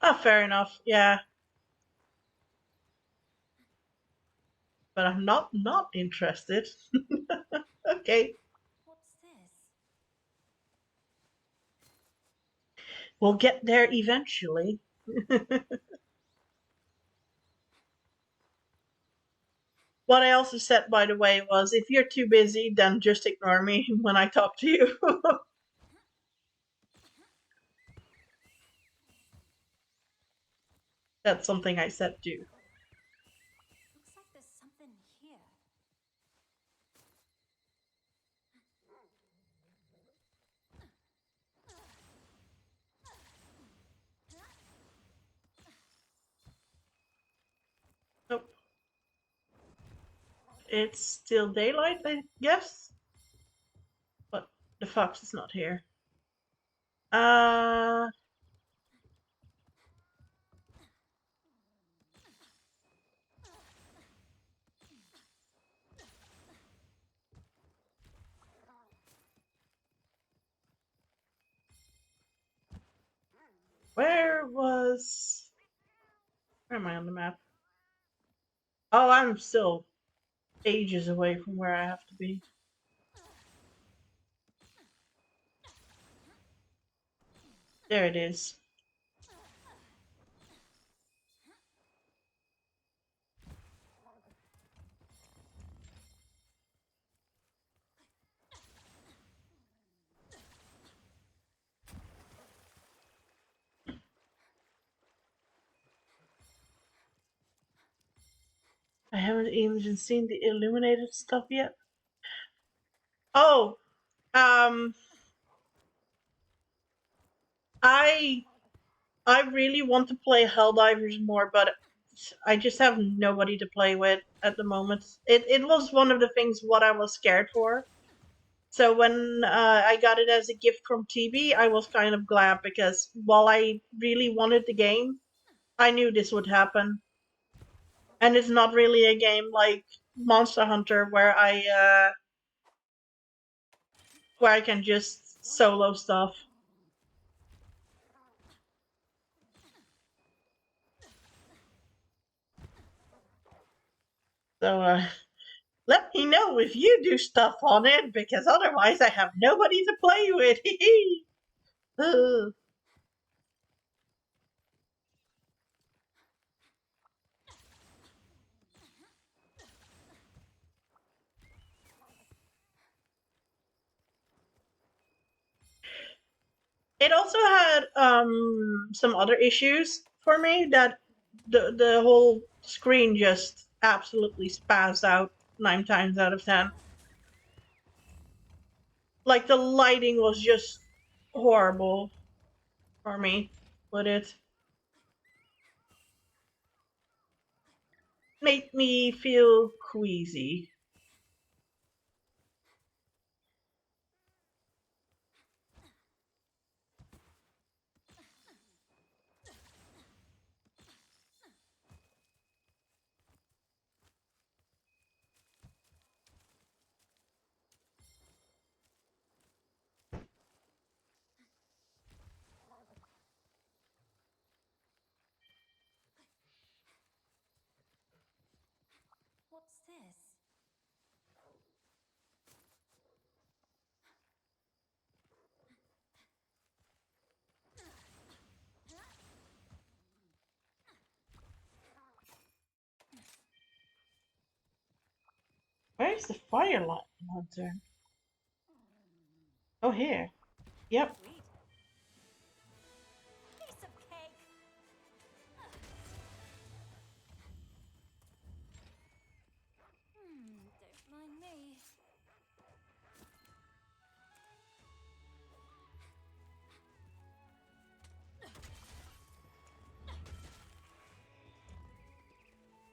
Ah, fair enough. Yeah, but I'm not interested. Okay, What's this? we'll get there eventually. What I also said, by the way, was if you're too busy, then just ignore me when I talk to you. That's something I said too. Looks like there's something here. Nope. It's still daylight, I guess. But the fox is not here. Uh, where was... Where am I on the map? Oh, I'm still ages away from where I have to be. There it is. I haven't even seen the illuminated stuff yet. Oh, I I really want to play Helldivers more, but I just have nobody to play with at the moment. It was one of the things what I was scared for. So when I got it as a gift from TB, I was kind of glad because while I really wanted the game, I knew this would happen. And it's not really a game like Monster Hunter where I can just solo stuff. So let me know if you do stuff on it because otherwise I have nobody to play with. Ugh. It also had some other issues for me that the whole screen just absolutely spazzed out 9 times out of 10. Like the lighting was just horrible for me with it. Made me feel queasy. What's this? Where's the firelight lantern? Oh, here. Yep. Sweet. Piece of cake. Don't mind me.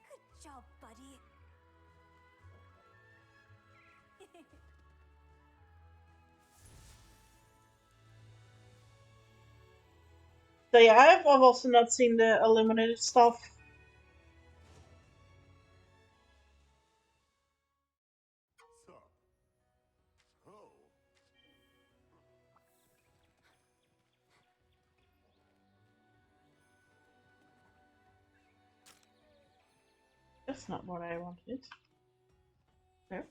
Good job, buddy. So yeah, I've also not seen the illuminated stuff. So. Oh. That's not what I wanted. There.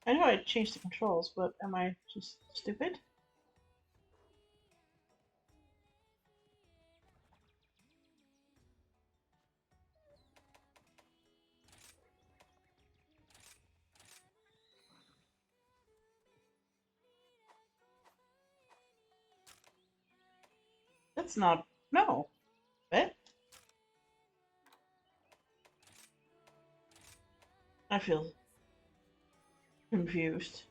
I know I changed the controls, but am I just stupid? That's not. No. What? I feel confused.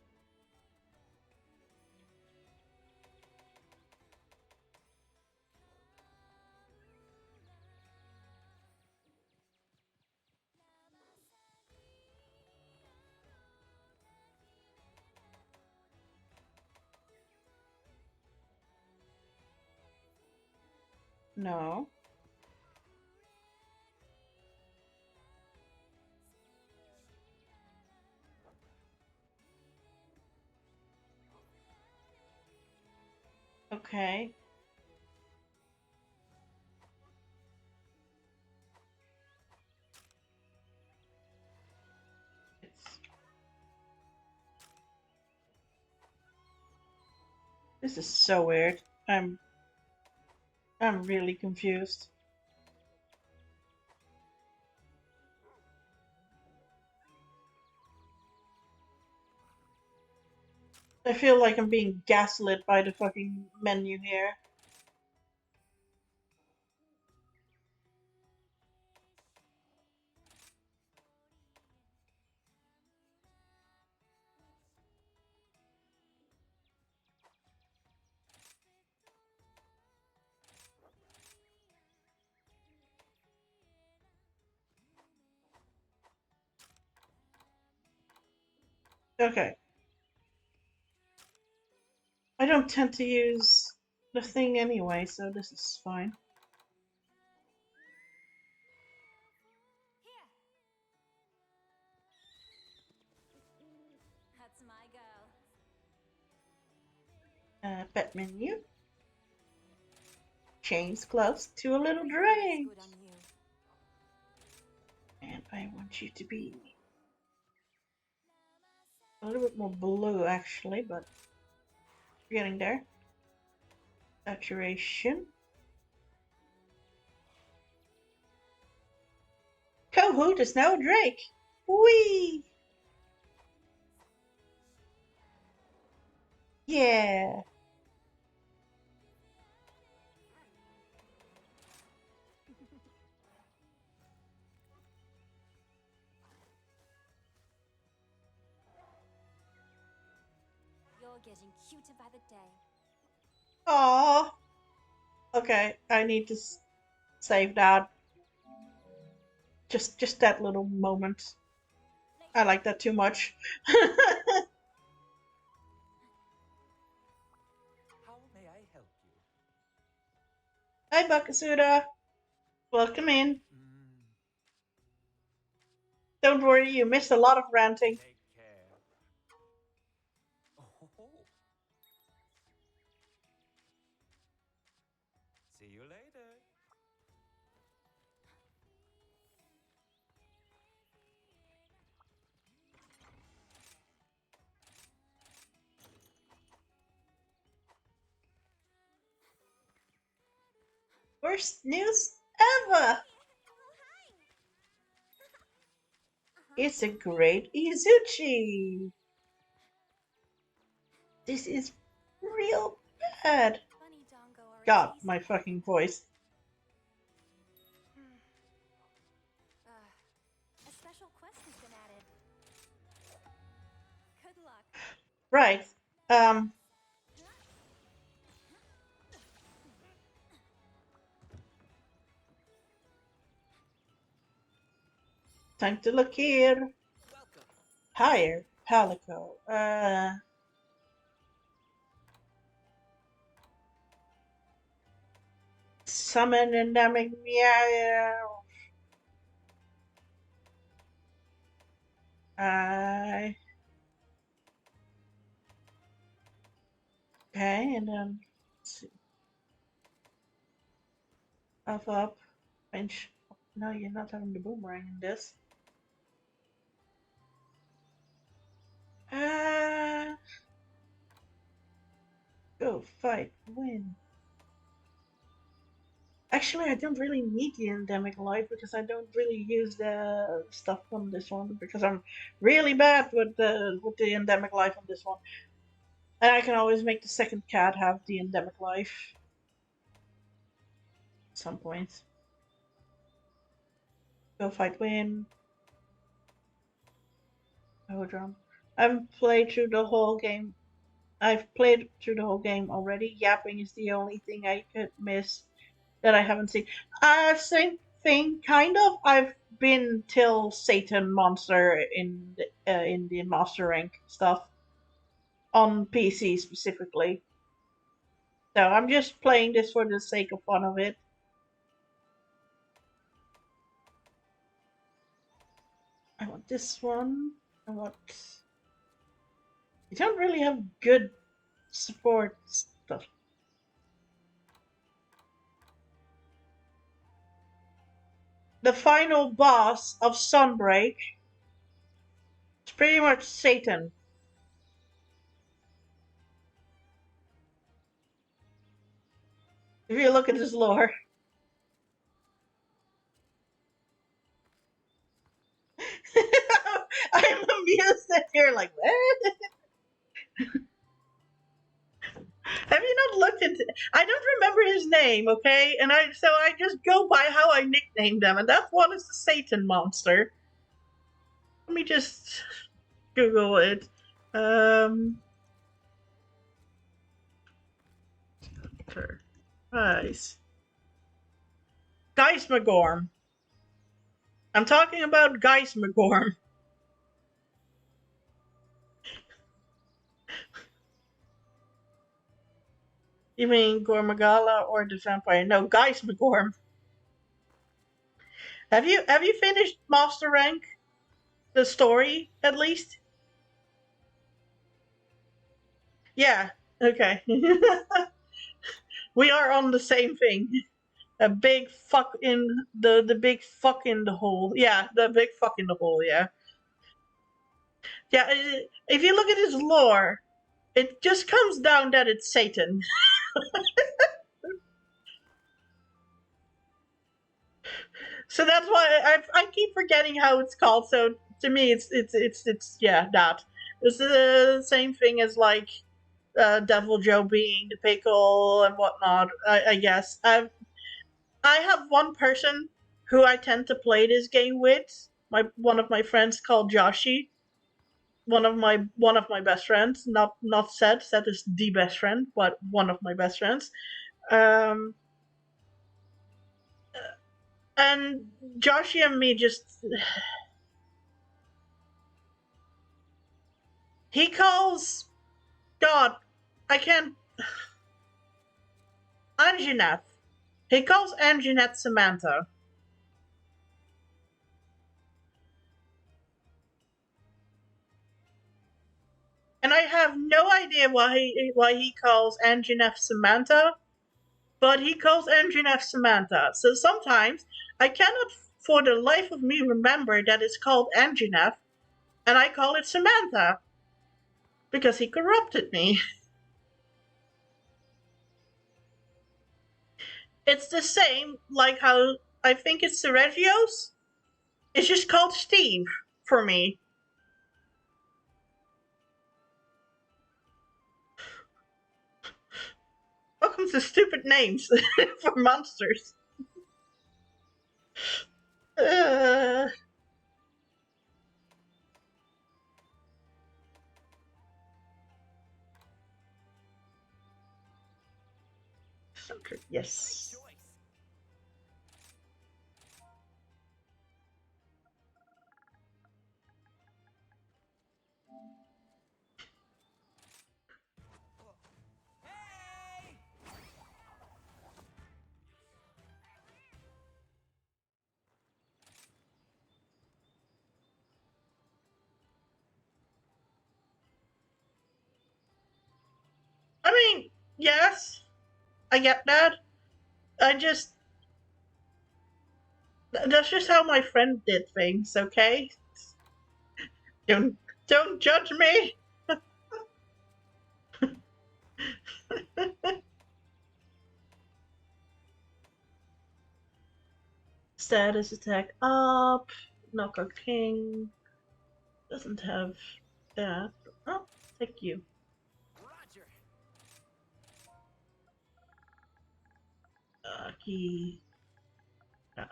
No. Okay. It's. This is so weird. I'm really confused. I feel like I'm being gaslit by the fucking menu here. Okay. I don't tend to use the thing anyway, so this is fine. Here. That's my girl. Pet menu. Change clothes to a little Everything looks drink. good on you. And I want you to be a little bit more blue actually, but we're getting there. Saturation. Kohoot is now Drake. Whee! Yeah. You're getting cuter by the day. Aww. Okay, I need to save that. Just that little moment. I like that too much. How may I help you? Hi, Bakasuda. Welcome in. Don't worry, you missed a lot of ranting. Take care. Oh. See you later. Worst news ever! It's a great Izuchi! This is real bad. Bunny Dongo are a God, tease. my fucking voice. A special quest has been added. Good luck. Right. Time to look here. Welcome. Higher. Palico. Summon endemic meow. Okay, and then let's see. Up. Bench. No, you're not having the boomerang in this. Go fight, win. Actually, I don't really need the endemic life because I don't really use the stuff on this one because I'm really bad with the endemic life on this one. And I can always make the second cat have the endemic life at some point. Go fight, win. Oh, drum. I've played through the whole game. I've played through the whole game already. Yapping is the only thing I could miss that I haven't seen. Same thing, kind of. I've been till Satan monster in the master rank stuff on PC specifically. So I'm just playing this for the sake of fun of it. I want this one. I want. You don't really have good support stuff. The final boss of Sunbreak is pretty much Satan. If you look at his lore. I'm amused that you're like, what? looked into. I don't remember his name, okay, and I just go by how I nicknamed them, and that one is the Satan monster. Let me just Google it. Guys, Geismagorm. I'm talking about Geismagorm. You mean Gormagala or the vampire? No, Geismagorm. Have you finished Master Rank? The story, at least? Yeah. Okay. We are on the same thing. A big fuck in the big fuck in the hole. Yeah, the big fuck in the hole. Yeah. Yeah. If you look at his lore, it just comes down that it's Satan. So that's why I keep forgetting how it's called. So to me, it's yeah, that. It's the same thing as like Devil Joe being the pickle and whatnot. I guess I have one person who I tend to play this game with. One of my friends called Joshi. One of my best friends. Not Seth. Seth is the best friend, but one of my best friends. Um, and Joshi and me just he calls God. I can't. Anjaneth. He calls Anjaneth Samantha. And I have no idea why he calls Anjaneth Samantha, but he calls Anjaneth Samantha. So sometimes I cannot for the life of me remember that it's called Anjaneth, and I call it Samantha because he corrupted me. It's the same like how I think it's Sergio's. It's just called Steve for me. Welcome to stupid names for monsters. Uh, yes. Choice. Hey! I mean, yes, I get that. I just that's just how my friend did things, okay? Don't don't judge me. Status attack up. Knockout king doesn't have that. Oh, thank you. Roger. Key. Ah,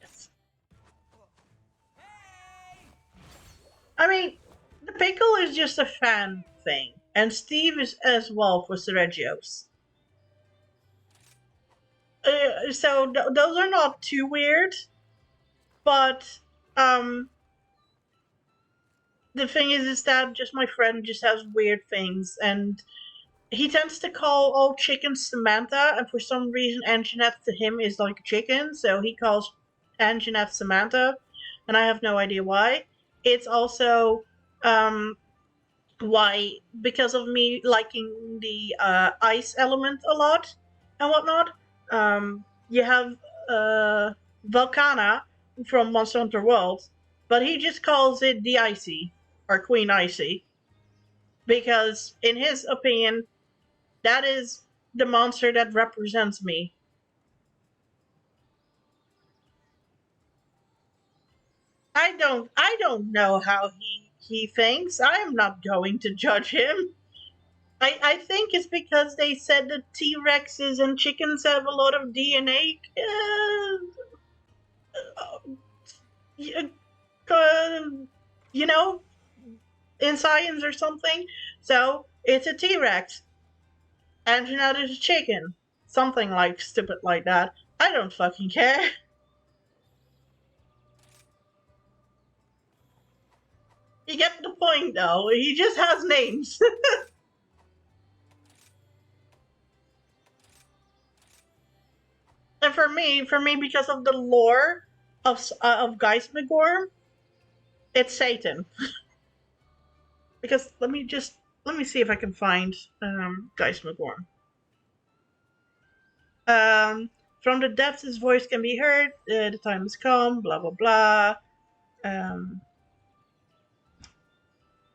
yes. Hey! I mean, the pickle is just a fan thing, and Steve is as well for Sergio's. So those are not too weird, but um, the thing is that just my friend just has weird things, and he tends to call all chickens Samantha, and for some reason, Anjanette to him is like a chicken, so he calls Anjanette Samantha, and I have no idea why. It's also um, why, because of me liking the ice element a lot and whatnot, you have Volcana from Monster Hunter World, but he just calls it the Icy, or Queen Icy, because in his opinion, that is the monster that represents me. I don't know how he thinks. I am not going to judge him. I think it's because they said that T Rexes and chickens have a lot of DNA. Y- you know, in science or something. So it's a T Rex, and Jeanette is a chicken. Something like stupid like that. I don't fucking care. You get the point though. He just has names. And for me, because of the lore of Geismagor, it's Satan. Because let me see if I can find Geismagor. Um, from the depths, his voice can be heard. The time has come. Blah blah blah. Um,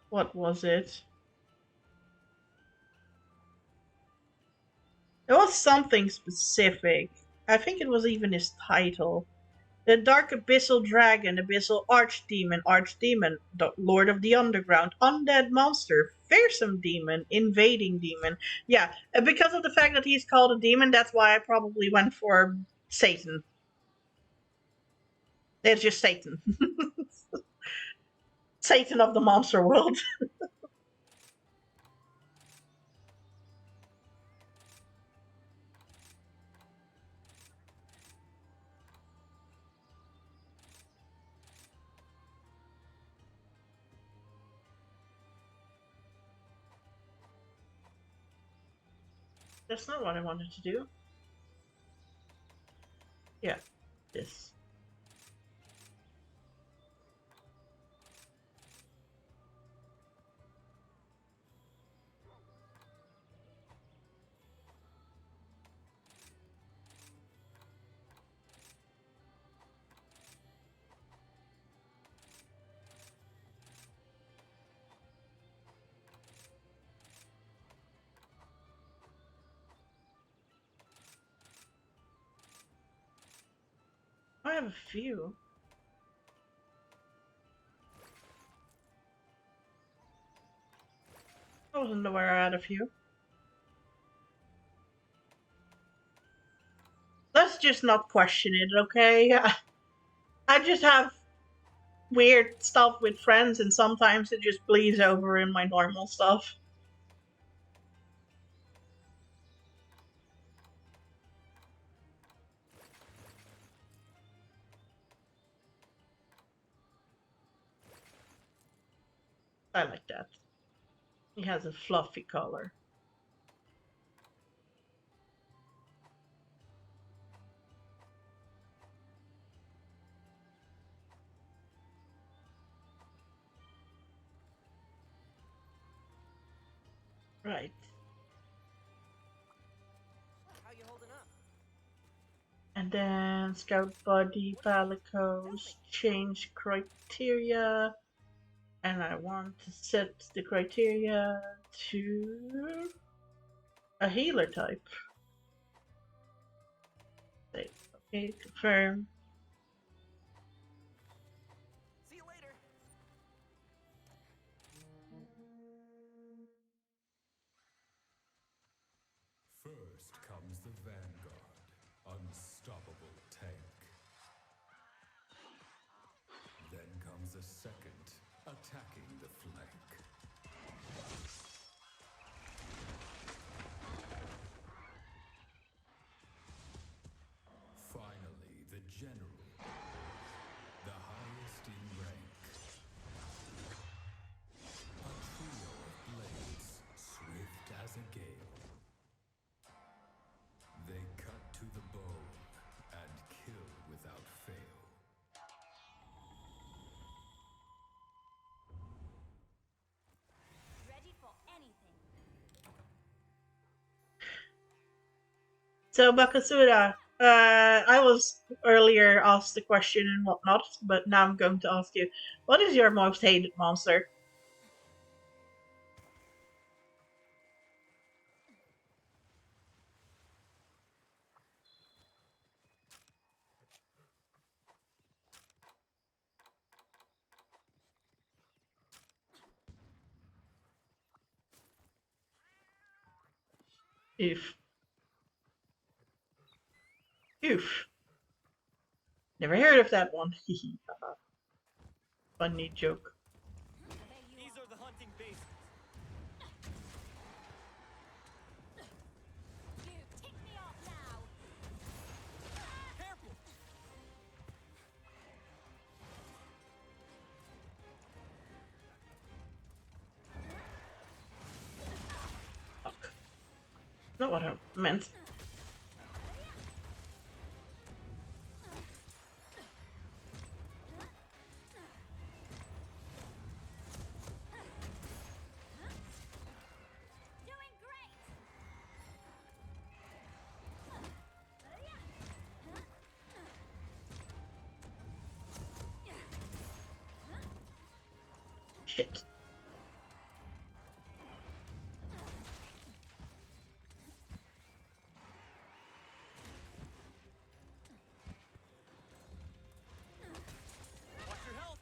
what was it? It was something specific. I think it was even his title. The Dark Abyssal Dragon, Abyssal Archdemon, Archdemon, the Lord of the Underground, Undead Monster, Fearsome Demon, Invading Demon. Yeah, because of the fact that he's called a demon, that's why I probably went for Satan. It's just Satan. Satan of the monster world. That's not what I wanted to do. Yeah, this. I have a few. I wasn't aware I had a few. Let's just not question it, okay? I just have weird stuff with friends, and sometimes it just bleeds over in my normal stuff. I like that. He has a fluffy color. Right. How you holding up? And then Scout Body, Palicos, change criteria. And I want to set the criteria to a healer type. Say, okay, confirm. See you later. First comes the Vanguard, unstoppable tank. Then comes a second, attacking the flank. Finally, the General, the highest in rank. A trio of blades, swift as a gale. They cut to the bone and kill without fail. Ready for anything. So Bakasura, I was earlier asked the question and whatnot, but now I'm going to ask you, what is your most hated monster? Oof. Oof. Never heard of that one. Hehe. Funny joke. These are the hunting bases. You tick me off now. Careful! Fuck. Not what I meant. Doing great. Shit. Watch your health!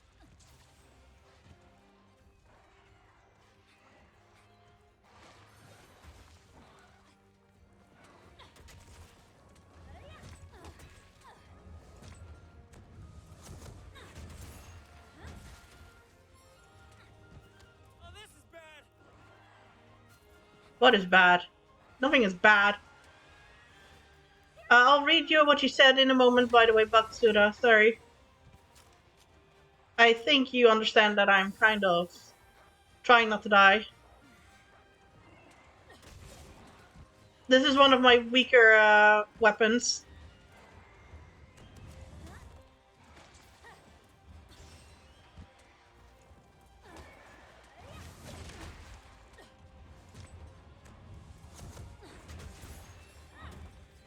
Oh, this is bad! What is bad? Nothing is bad. I'll read you what you said in a moment, by the way, Batsuda. Sorry. I think you understand that I'm kind of trying not to die. This is one of my weaker weapons.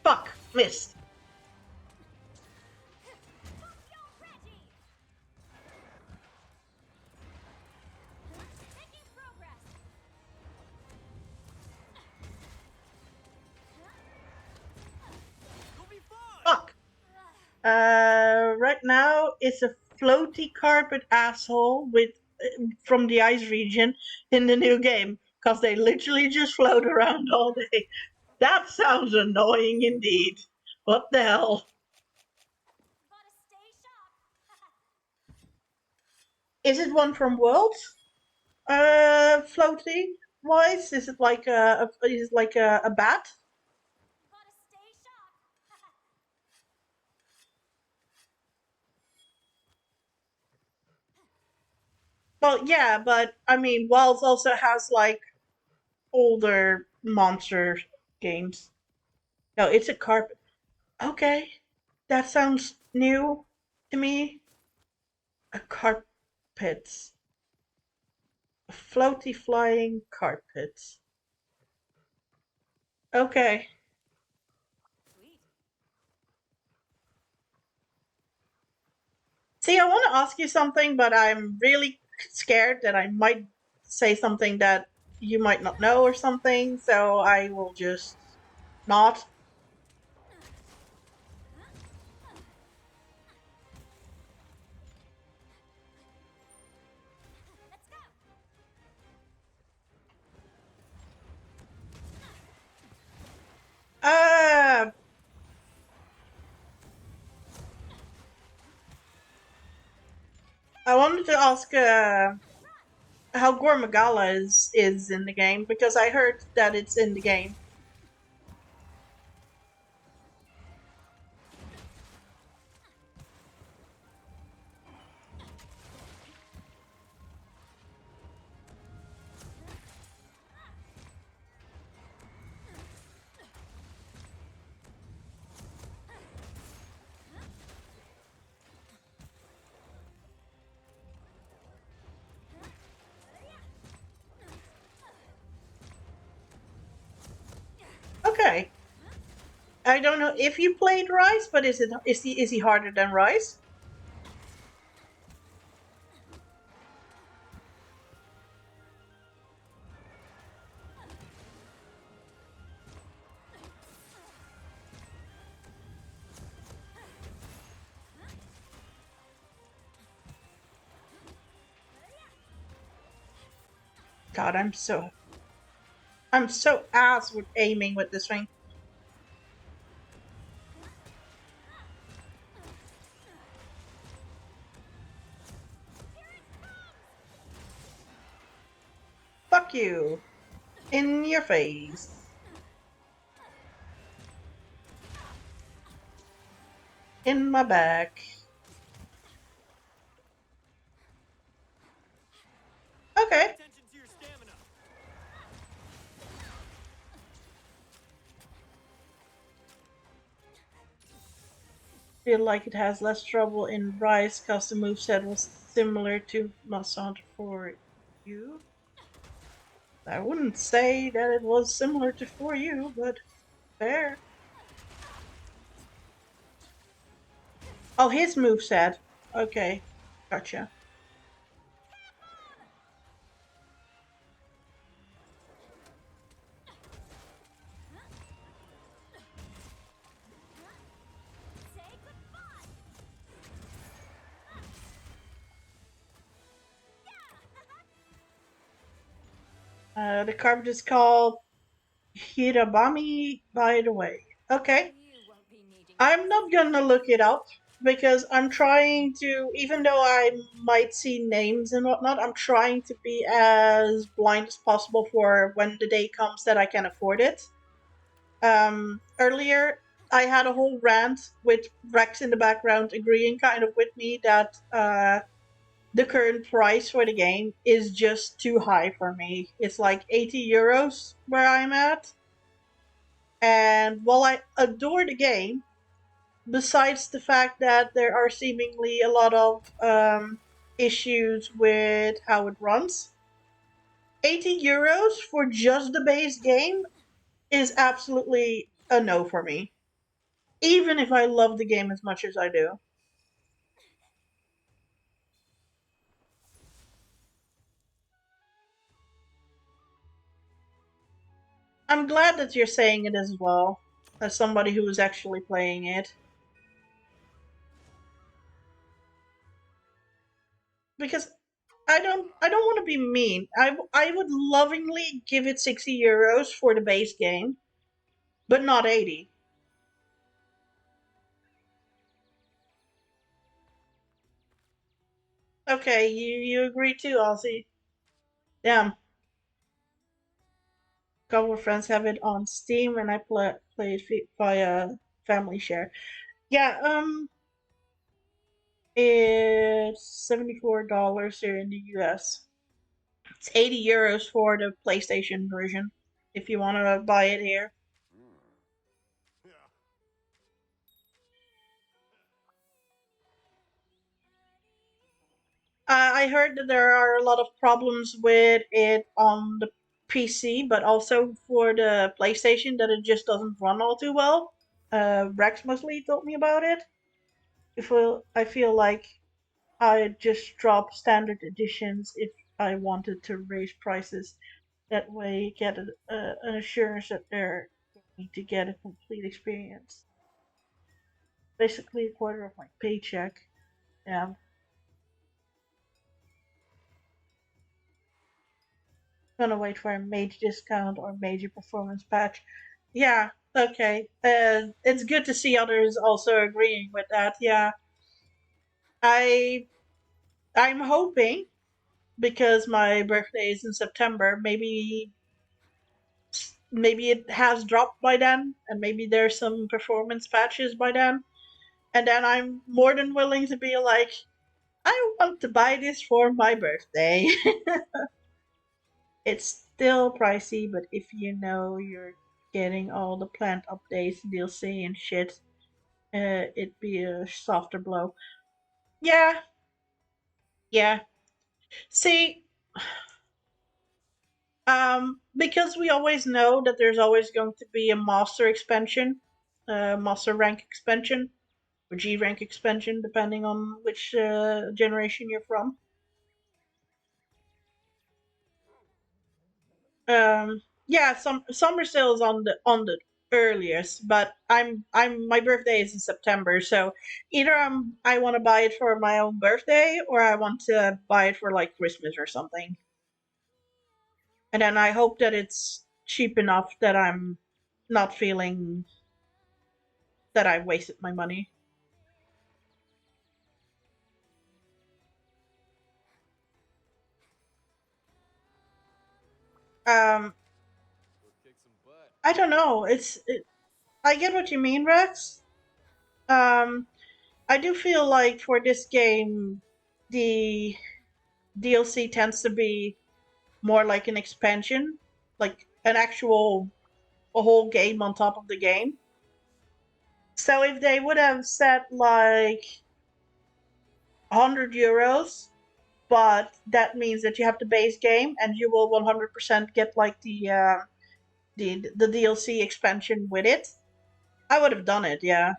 Fuck! Missed. Making progress. You'll be fine! Fuck! Right now it's a floaty carpet asshole with from the ice region in the new game, because they literally just float around all day. That sounds annoying indeed. What the hell? Gotta stay sharp. Is it one from Worlds? Floaty wise, is it like a bat? Gotta stay sharp. Well, yeah, but I mean, Worlds also has like older monster games. No, it's a carpet. Okay, that sounds new to me. A carpet. A floaty flying carpet. Okay. Sweet. See, I want to ask you something, but I'm really scared that I might say something that you might not know or something, so I will just not. Let's go. Uh, I wanted to ask how Gormagala is in the game, because I heard that it's in the game. Okay. I don't know if you played Rise, but is he harder than Rise? God, I'm so ass with aiming with this thing. Fuck you. In your face. In my back. Pay Okay. attention to your stamina. Feel like it has less trouble in Rise because the moveset was similar to Monster for you. I wouldn't say that it was similar to For You, but fair. Oh, his moveset. Okay. Gotcha. Say goodbye. The carpet is called Hirabami, by the way. Okay. You won't be needing I'm not gonna look it up because I'm trying to, even though I might see names and whatnot, I'm trying to be as blind as possible for when the day comes that I can afford it. Earlier, I had a whole rant with Rex in the background agreeing kind of with me that the current price for the game is just too high for me. It's like 80 euros where I'm at. And while I adore the game, besides the fact that there are seemingly a lot of issues with how it runs, 80 euros for just the base game is absolutely a no for me. Even if I love the game as much as I do. I'm glad that you're saying it as well, as somebody who is actually playing it. Because I don't want to be mean. I would lovingly give it 60 euros for the base game, but not 80. Okay, you agree too, Ozzy. Damn. A couple of friends have it on Steam and I play it via family share. Yeah, it's $74 here in the US. It's 80 euros for the PlayStation version if you want to buy it here. Yeah. I heard that there are a lot of problems with it on the PC, but also for the PlayStation that it just doesn't run all too well. Rex mostly told me about it. I feel like I'd just drop standard editions if I wanted to raise prices. That way, get an assurance that they're going to get a complete experience. Basically, a quarter of my paycheck. Yeah. Gonna wait for a major discount or major performance patch. Yeah, okay. It's good to see others also agreeing with that. Yeah, I I'm hoping because my birthday is in September. Maybe it has dropped by then, and maybe there's some performance patches by then, and then I'm more than willing to be like, I want to buy this for my birthday. It's still pricey, but if you know you're getting all the plant updates, DLC, and shit, it'd be a softer blow. Yeah, yeah. See, because we always know that there's always going to be a master expansion, master rank expansion, or G rank expansion, depending on which generation you're from. Yeah, summer sale is on the earliest, but I'm my birthday is in September, so either I want to buy it for my own birthday or I want to buy it for like Christmas or something. And then I hope that it's cheap enough that I'm not feeling that I wasted my money. Um, We'll kick some butt. I don't know. I get what you mean, Rex. Um, I do feel like for this game, the DLC tends to be more like an expansion, like an actual a whole game on top of the game. So if they would have set like 100 euros, but that means that you have the base game and you will 100% get like the DLC expansion with it. I would have done it, yeah.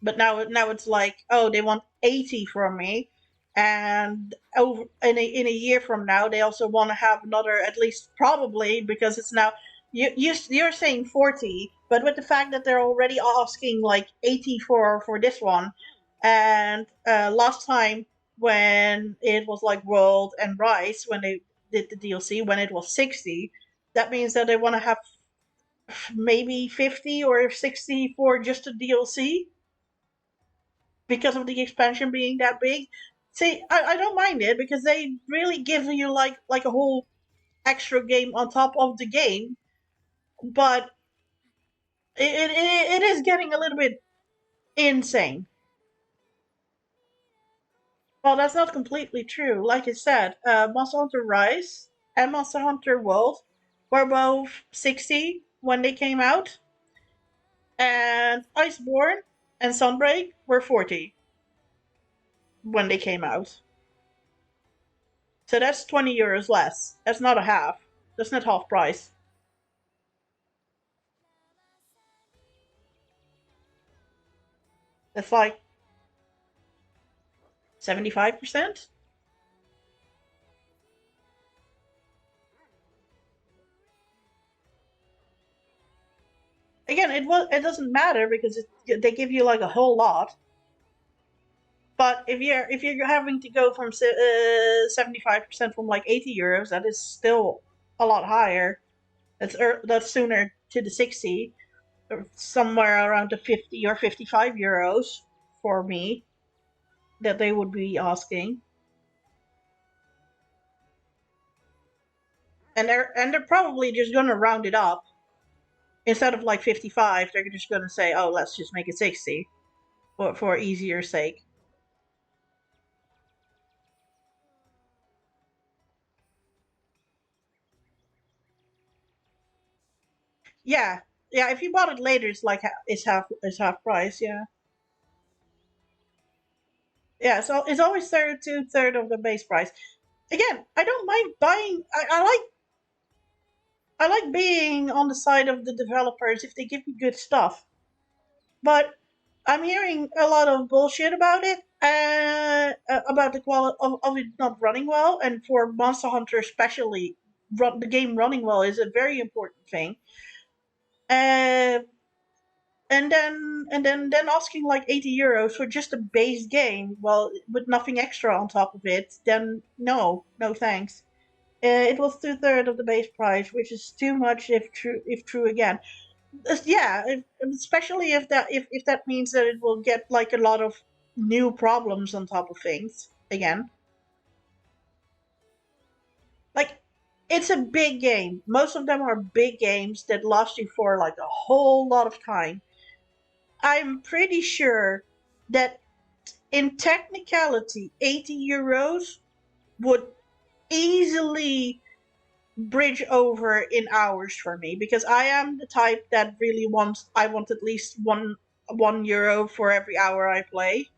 But now it's like, oh, they want 80 from me, and over in a year from now they also want to have another, at least probably, because it's now you're saying 40, but with the fact that they're already asking like 80 for this one, and last time when it was like World and Rise, when they did the DLC, when it was 60, that means that they want to have maybe 50 or 60 for just a DLC because of the expansion being that big. See, I don't mind it because they really give you like a whole extra game on top of the game, but it is getting a little bit insane. Well, that's not completely true. Like I said, Monster Hunter Rise and Monster Hunter World were both 60 when they came out, and Iceborne and Sunbreak were 40 when they came out. So that's 20 euros less. That's not a half. That's not half price. That's like 75%. Again, it doesn't matter because they give you like a whole lot. But if you're having to go from 75% from like 80 euros, that is still a lot higher. That's sooner to the 60, or somewhere around the 50 or 55 euros for me that they would be asking. And they're probably just gonna round it up. Instead of like 55, they're just gonna say, oh, let's just make it 60 for easier sake. Yeah, yeah. If you bought it later, it's like it's half price. Yeah, yeah. So it's always third of the base price. Again, I don't mind buying. I like being on the side of the developers if they give me good stuff. But I'm hearing a lot of bullshit about it, about the quality of it not running well. And for Monster Hunter, especially, the game running well is a very important thing. Uh, and then asking like 80 euros for just a base game, well, with nothing extra on top of it, then no thanks. It was two-thirds of the base price, which is too much if true again. Yeah, especially if that means that it will get like a lot of new problems on top of things again. Like, it's a big game. Most of them are big games that last you for like a whole lot of time. I'm pretty sure that in technicality, 80 euros would easily bridge over in hours for me, because I am the type that really wants, I want at least €1 for every hour I play.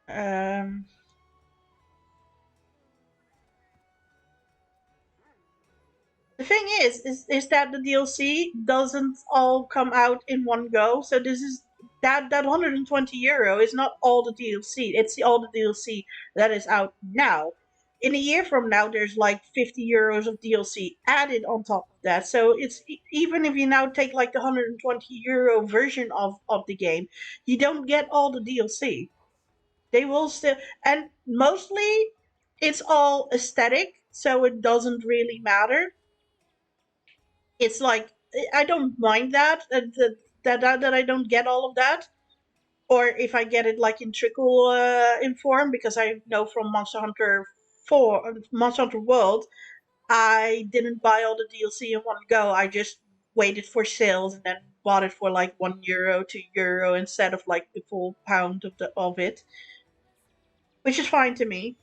Um, the thing is that the DLC doesn't all come out in one go. So this is that €120 is not all the DLC. It's all the DLC that is out now. In a year from now, there's like €50 of DLC added on top of that. So it's even if you now take like the €120 version of the game, you don't get all the DLC. They will still, and mostly it's all aesthetic, so it doesn't really matter. It's like I don't mind that I don't get all of that, or if I get it like in trickle in form, because I know from Monster Hunter World, I didn't buy all the DLC in one go. I just waited for sales and then bought it for like €1, €2 instead of like the full pound of it, which is fine to me.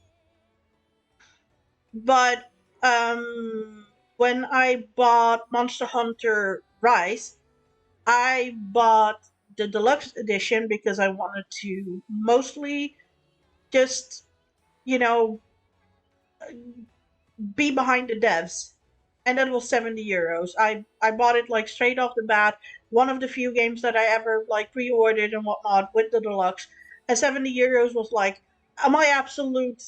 But when I bought Monster Hunter Rise, I bought the deluxe edition because I wanted to mostly just, you know, be behind the devs. And that was €70. I bought it like straight off the bat. One of the few games that I ever like pre-ordered and whatnot with the deluxe. And €70 was like my absolute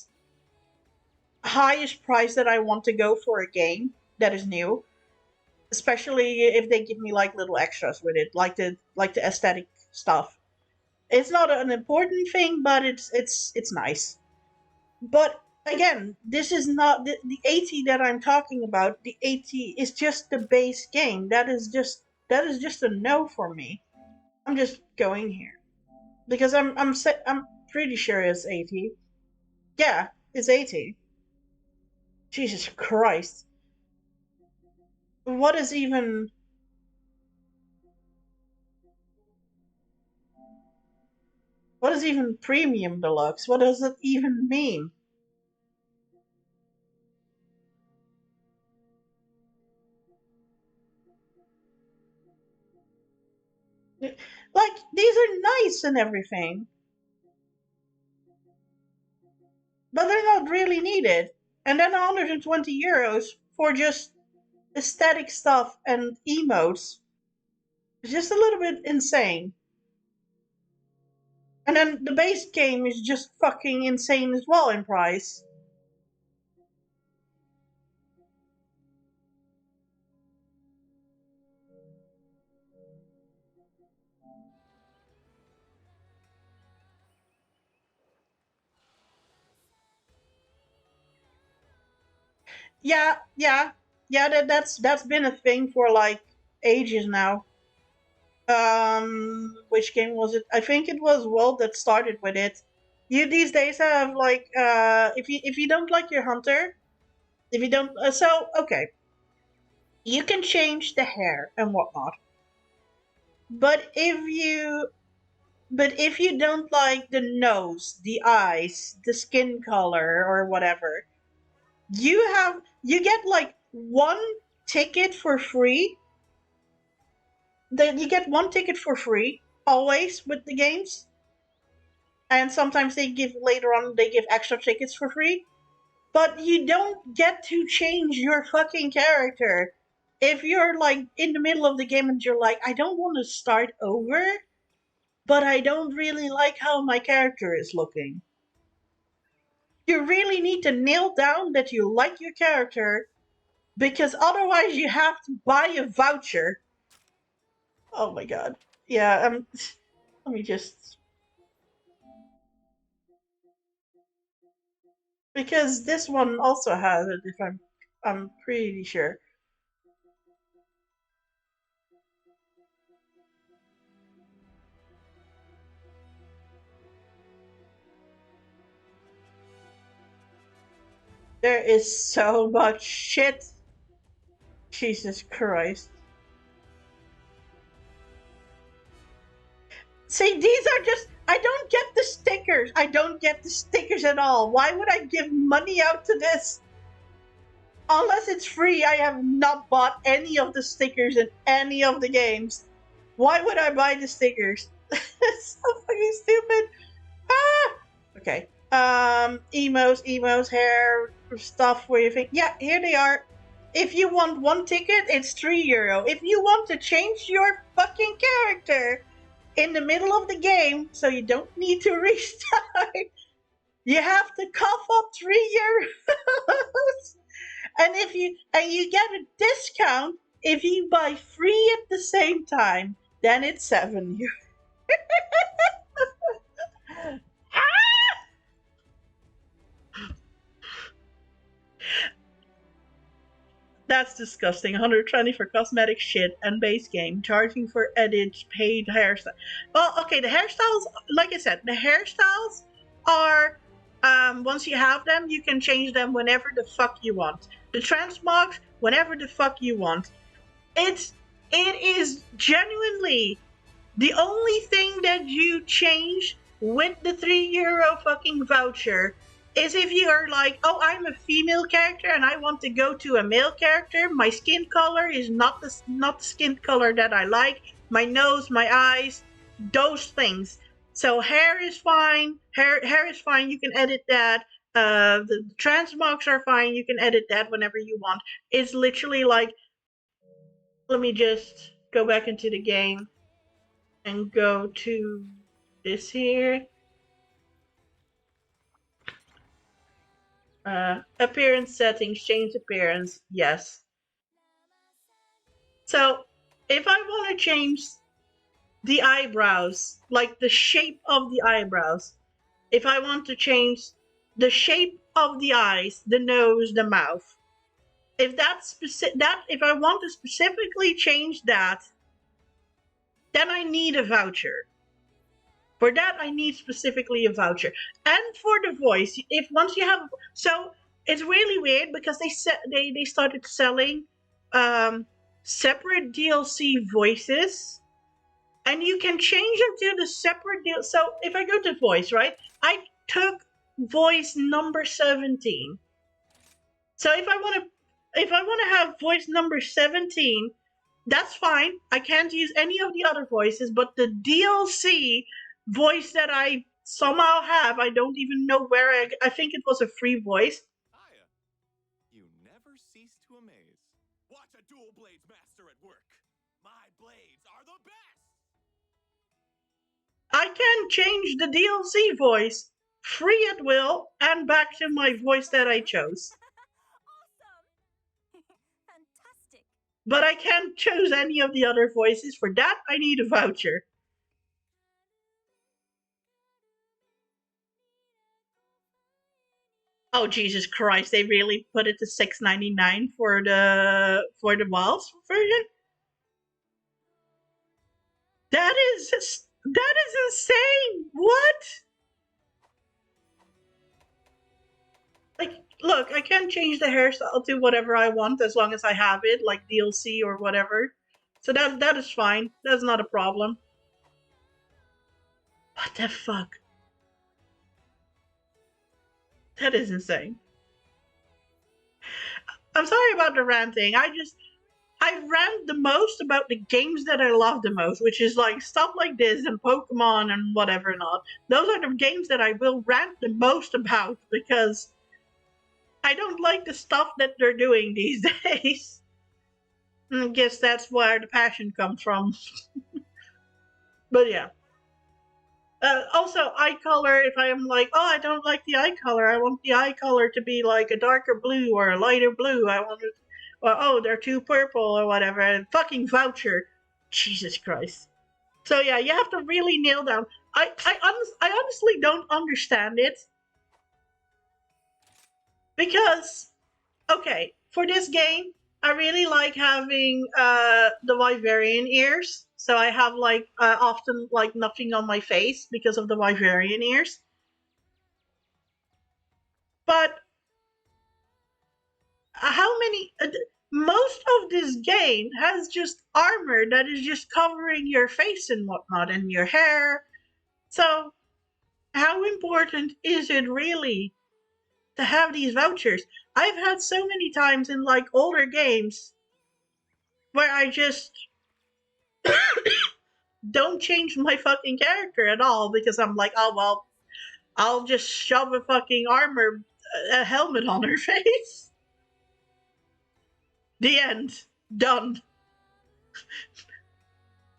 highest price that I want to go for a game that is new. Especially if they give me like little extras with it, like the aesthetic stuff. It's not an important thing, but it's nice. But again, this is not the 80 that I'm talking about. The 80 is just the base game. That is just a no for me. I'm just going here because I'm pretty sure it's 80. Yeah, it's 80. Jesus Christ. What is even premium deluxe? What does it even mean? Like, these are nice and everything, but they're not really needed. And then €120 for just aesthetic stuff and emotes is just a little bit insane. And then the base game is just fucking insane as well in price. Yeah, yeah, yeah. That's been a thing for like ages now. Which game was it? I think it was World that started with it. You these days have like if you don't like your hunter, if you don't so okay, you can change the hair and whatnot. But if you don't like the nose, the eyes, the skin color or whatever, you get like one ticket for free. Then you get one ticket for free always with the games, and sometimes they give extra tickets for free. But you don't get to change your fucking character. If you're like in the middle of the game and you're like, I don't want to start over, but I don't really like how my character is looking. You really need to nail down that you like your character, because otherwise you have to buy a voucher. Oh my god. Yeah, let me just, because this one also has it, if I'm pretty sure. There is so much shit. Jesus Christ. See, these are just. I don't get the stickers. I don't get the stickers at all. Why would I give money out to this? Unless it's free, I have not bought any of the stickers in any of the games. Why would I buy the stickers? It's so fucking stupid. Ah! Okay. Emos, hair, stuff where you think, yeah, here they are. If you want one ticket, it's €3. If you want to change your fucking character in the middle of the game, so you don't need to restart, you have to cough up €3. And you get a discount if you buy three at the same time, then it's €7. That's disgusting. 120 for cosmetic shit and base game, charging for edits, paid hairstyle. Well, okay, the hairstyles, like I said, the hairstyles are once you have them, you can change them whenever the fuck you want. The transmogs, whenever the fuck you want. It is genuinely the only thing that you change with the €3 fucking voucher is if you are like, oh, I'm a female character and I want to go to a male character. My skin color is not the skin color that I like. My nose, my eyes, those things. So hair is fine. Hair is fine. You can edit that. The transmogs are fine. You can edit that whenever you want. It's literally like, let me just go back into the game and go to this here. Appearance settings, change appearance, yes. So if I want to change the eyebrows, like the shape of the eyebrows, if I want to change the shape of the eyes, the nose, the mouth, if if I want to specifically change that, then I need a voucher. For that, I need specifically a voucher. And for the voice, if once you have, so it's really weird because they started selling separate DLC voices, and you can change them to the separate deal. So if I go to voice, right, I took voice number 17. So if I want to have voice number 17, that's fine. I can't use any of the other voices, but the DLC voice that I somehow have, I don't even know where I think it was a free voice. Aya, you never cease to amaze. Watch a dual blades master at work. My blades are the best. I can change the DLC voice free at will and back to my voice that I chose. Awesome! Fantastic! But I can't choose any of the other voices. For that, I need a voucher. Oh Jesus Christ! They really put it to $6.99 for the Wilds version. That is insane. What? Like, look, I can change the hairstyle to whatever I want as long as I have it, like DLC or whatever. So that is fine. That's not a problem. What the fuck? That is insane. I'm sorry about the ranting. I rant the most about the games that I love the most, which is like stuff like this and Pokemon and whatever not. Those are the games that I will rant the most about because I don't like the stuff that they're doing these days. I guess that's where the passion comes from. But yeah. Also, eye color, if I am like, oh, I don't like the eye color, I want the eye color to be like a darker blue or a lighter blue, I want it, or oh, they're too purple or whatever, and fucking voucher. Jesus Christ. So yeah, you have to really nail down. I honestly don't understand it. Because, okay, for this game, I really like having the Wyverian ears. So I have like often like nothing on my face because of the Wyverian ears. But how many? Most of this game has just armor that is just covering your face and whatnot and your hair. So how important is it really to have these vouchers? I've had so many times in like older games where I just don't change my fucking character at all because I'm like, oh well, I'll just shove a fucking a helmet on her face. The end. Done.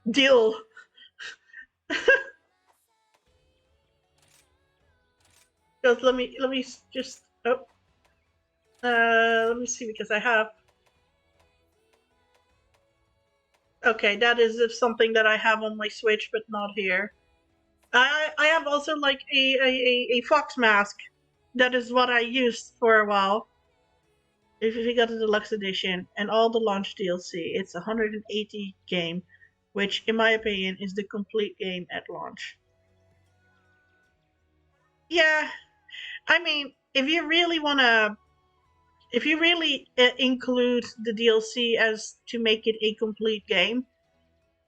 Deal. Because let me just let me see because I have. Okay, that is something that I have on my Switch, but not here. I have also like a fox mask. That is what I used for a while. if you got the deluxe edition and all the launch DLC, it's 180 game, which in my opinion is the complete game at launch. Yeah, I mean, if you really include the DLC as to make it a complete game,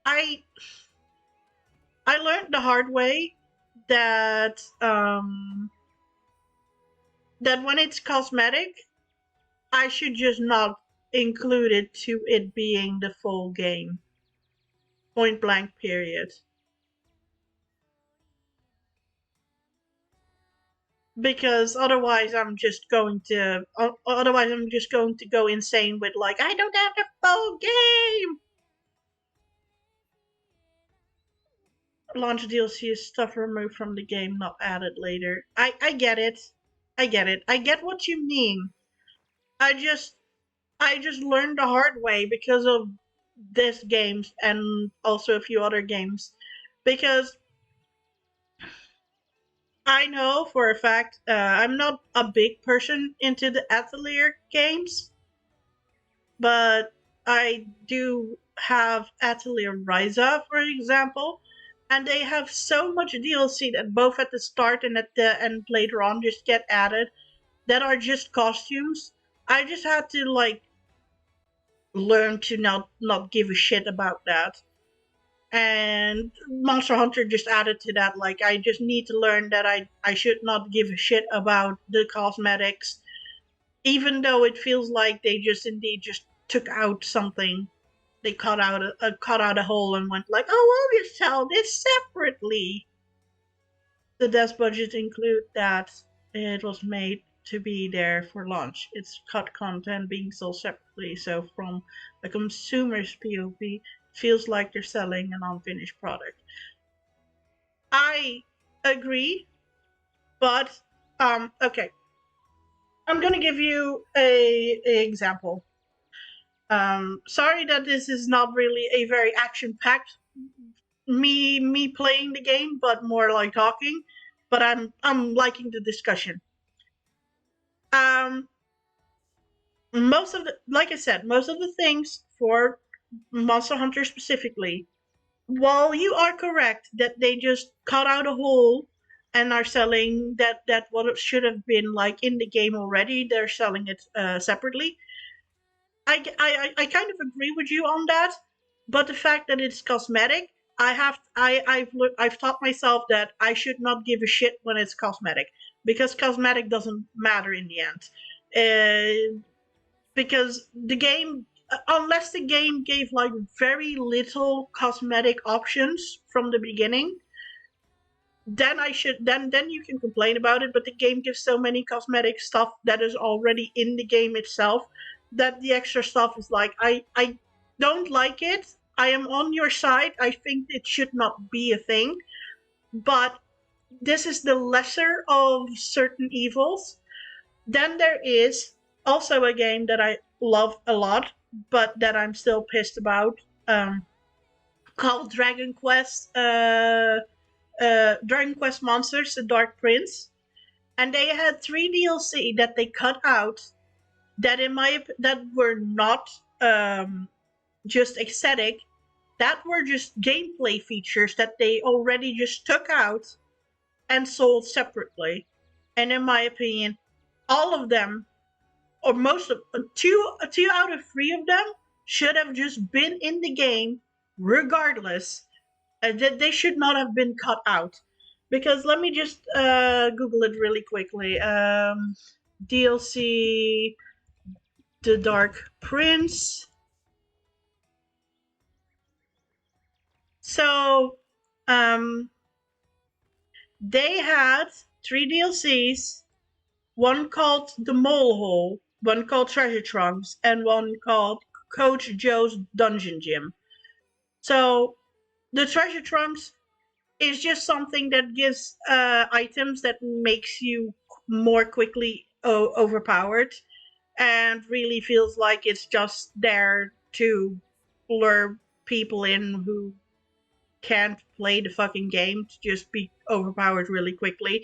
I I learned the hard way that that when it's cosmetic, I should just not include it to it being the full game. Point blank period. Because otherwise I'm just going to go insane with like I don't have the full game. Launch DLC is stuff removed from the game, not added later. I get it. I get it. I get what you mean. I just I just learned the hard way because of this games and also a few other games. Because I know for a fact I'm not a big person into the Atelier games, but I do have Atelier Ryza, for example, and they have so much DLC that both at the start and at the and later on just get added that are just costumes. I just had to like learn to not give a shit about that. And Monster Hunter just added to that. Like I just need to learn that I should not give a shit about the cosmetics, even though it feels like they just indeed just took out something. They cut out a hole and went like, oh, we'll just sell this separately. The desk budget include that it was made to be there for launch. It's cut content being sold separately, so from a consumer's POV, feels like they're selling an unfinished product. I agree, but okay. I'm gonna give you a example. Sorry that this is not really a very action packed me playing the game, but more like talking. But I'm liking the discussion. Um, most of the like I said, most of the things for Monster Hunter specifically, while you are correct that they just cut out a hole and are selling that what it should have been like in the game already, they're selling it separately. I kind of agree with you on that, but the fact that it's cosmetic, I've taught myself that I should not give a shit when it's cosmetic because cosmetic doesn't matter in the end. Because the game, unless the game gave like very little cosmetic options from the beginning, then you can complain about it. But the game gives so many cosmetic stuff that is already in the game itself that the extra stuff is like I don't like it. I am on your side. I think it should not be a thing, but this is the lesser of certain evils. Then there is also a game that I love a lot, but that I'm still pissed about, called Dragon Quest Monsters: The Dark Prince, and they had 3 DLC that they cut out that were not just aesthetic, that were just gameplay features that they already just took out and sold separately. And in my opinion, all of them, or most of two out of 3 of them, should have just been in the game regardless. That they should not have been cut out. Because let me just Google it really quickly. DLC The Dark Prince. So, um, they had 3 DLCs, one called The Mole Hole, one called Treasure Trunks, and one called Coach Joe's Dungeon Gym. So, the Treasure Trunks is just something that gives items that makes you more quickly overpowered and really feels like it's just there to lure people in who can't play the fucking game to just be overpowered really quickly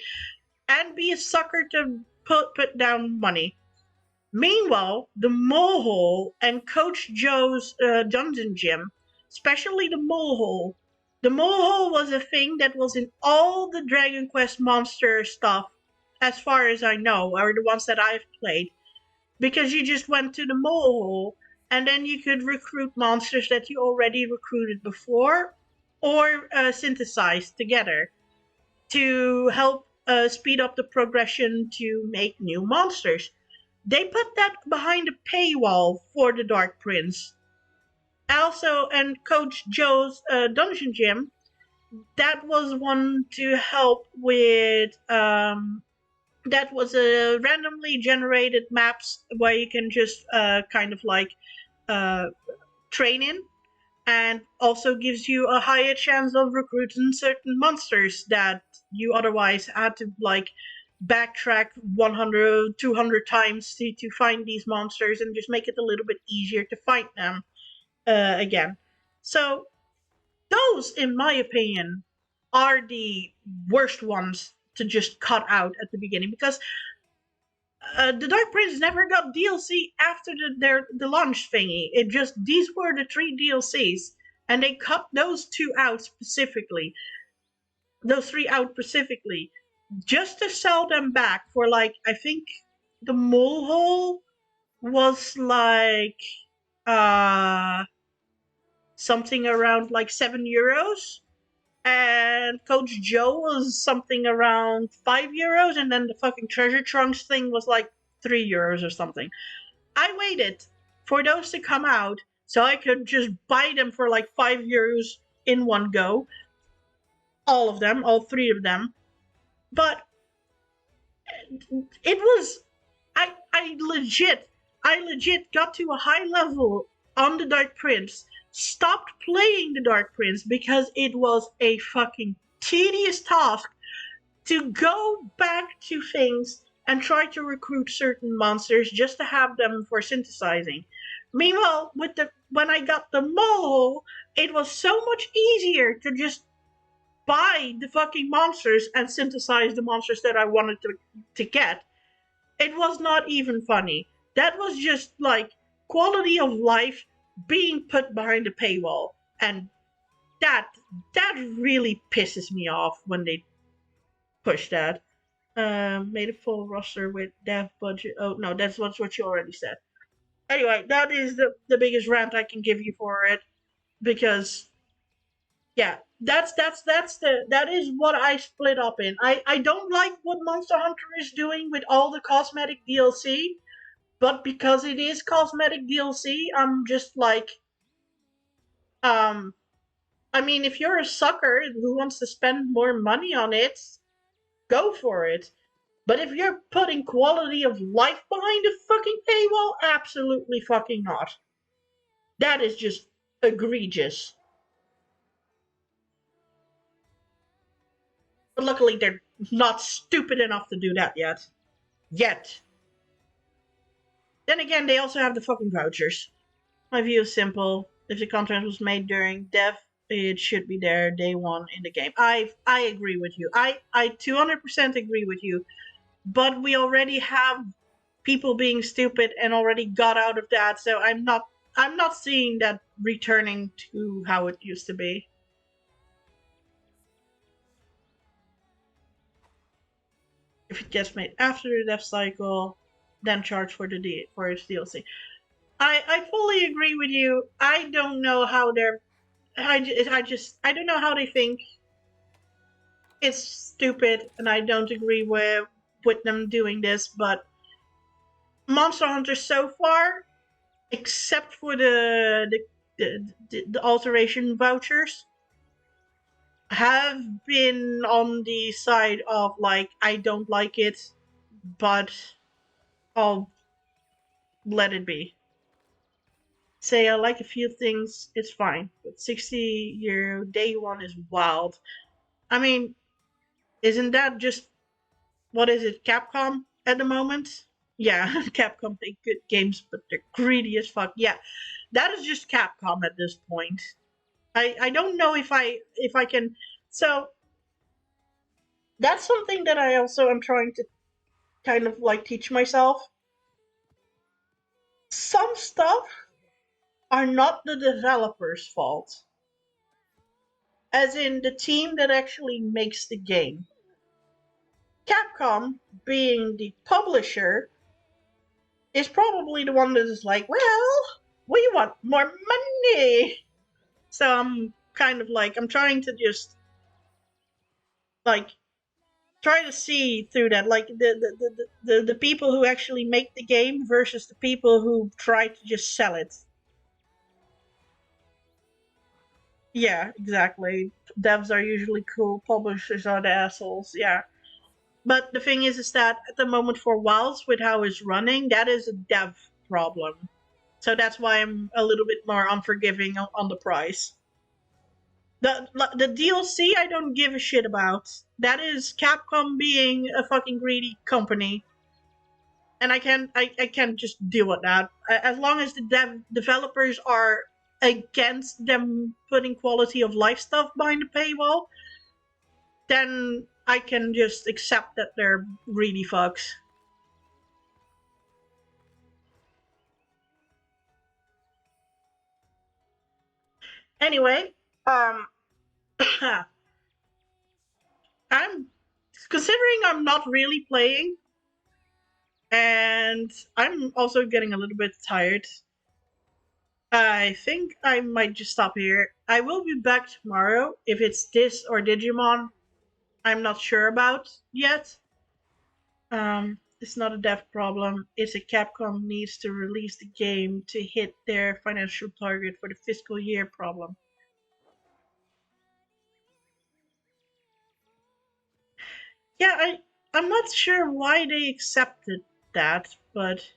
and be a sucker to put down money. Meanwhile, the mole hole and Coach Joe's dungeon gym, especially the mole hole was a thing that was in all the Dragon Quest monster stuff, as far as I know, or the ones that I've played, because you just went to the mole hole and then you could recruit monsters that you already recruited before or synthesize together to help speed up the progression to make new monsters. They put that behind a paywall for the Dark Prince. Also, and Coach Joe's Dungeon Gym, that was one to help with. That was a randomly generated maps where you can just kind of like uh, train in, and also gives you a higher chance of recruiting certain monsters that you otherwise had to like backtrack 100 200 times to find these monsters, and just make it a little bit easier to find them again. So those, in my opinion, are the worst ones to just cut out at the beginning, because the Dark Prince never got DLC after the launch thingy. It just, these were the three DLCs, and they cut those two out specifically, those three out specifically, just to sell them back for like, I think the mole hole was like uh something around like €7, and Coach Joe was something around €5, and then the fucking treasure trunks thing was like €3 or something. I waited for those to come out so I could just buy them for like €5 in one go. All of them, all three of them. But it was, I legit got to a high level on the Dark Prince, stopped playing the Dark Prince because it was a fucking tedious task to go back to things and try to recruit certain monsters just to have them for synthesizing. Meanwhile, with the when I got the mole, it was so much easier to just buy the fucking monsters and synthesize the monsters that I wanted to get. It was not even funny. That was just like quality of life being put behind a paywall, and that that really pisses me off when they push that. Made a full roster with dev budget. Oh no, that's what you already said. Anyway, that is the biggest rant I can give you for it, because yeah, that is what I split up in. I don't like what Monster Hunter is doing with all the cosmetic DLC, but because it is cosmetic DLC, I'm just like, um, I mean, if you're a sucker who wants to spend more money on it, go for it. But if you're putting quality of life behind a fucking paywall, absolutely fucking not. That is just egregious. But luckily, they're not stupid enough to do that yet. Yet. Then again, they also have the fucking vouchers. My view is simple. If the content was made during dev, it should be there day one in the game. I agree with you. I 200% agree with you. But we already have people being stupid and already got out of that, so I'm not seeing that returning to how it used to be. If it gets made after the dev cycle, then charge for for its DLC. I fully agree with you. I don't know how they're. I don't know how they think. It's stupid, and I don't agree with them doing this. But Monster Hunter so far, except for the alteration vouchers, have been on the side of like, I don't like it, but I'll let it be. Say I like a few things, it's fine, but €60 day one is wild. I mean, isn't that just, what is it, Capcom at the moment? Yeah, Capcom make good games, but they're greedy as fuck. Yeah, that is just Capcom at this point. I don't know if I can. So that's something that I also am trying to kind of like teach myself. some stuff are not the developer's fault. As in the team that actually makes the game. Capcom, being the publisher, is probably the one that is like, well, we want more money. So I'm kind of like, I'm trying to just like try to see through that, like the people who actually make the game versus the people who try to just sell it. Yeah, exactly. Devs are usually cool, publishers are the assholes. Yeah. But the thing is that at the moment for Wilds, with how it's running, that is a dev problem. So that's why I'm a little bit more unforgiving on the price. The DLC I don't give a shit about. That is Capcom being a fucking greedy company, and I can't just deal with that. As long as the developers are against them putting quality of life stuff behind the paywall, then I can just accept that they're greedy fucks. Anyway, um, I'm considering I'm not really playing, and I'm also getting a little bit tired. I think I might just stop here. I will be back tomorrow. If it's this or Digimon, I'm not sure about yet. It's not a dev problem. It's a Capcom needs to release the game to hit their financial target for the fiscal year problem. Yeah, I'm not sure why they accepted that, but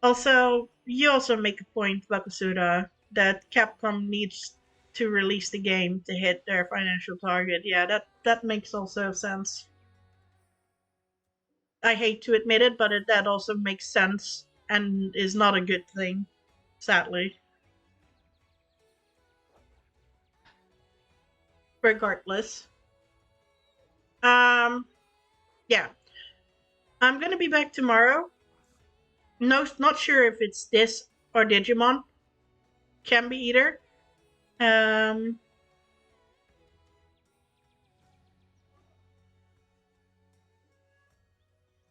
also you also make a point, Bakusuda, that Capcom needs to release the game to hit their financial target. Yeah, that makes also sense. I hate to admit it, but that also makes sense and is not a good thing, sadly. Regardless. Um, yeah. I'm gonna be back tomorrow. No, not sure if it's this or Digimon. Can be either. Um,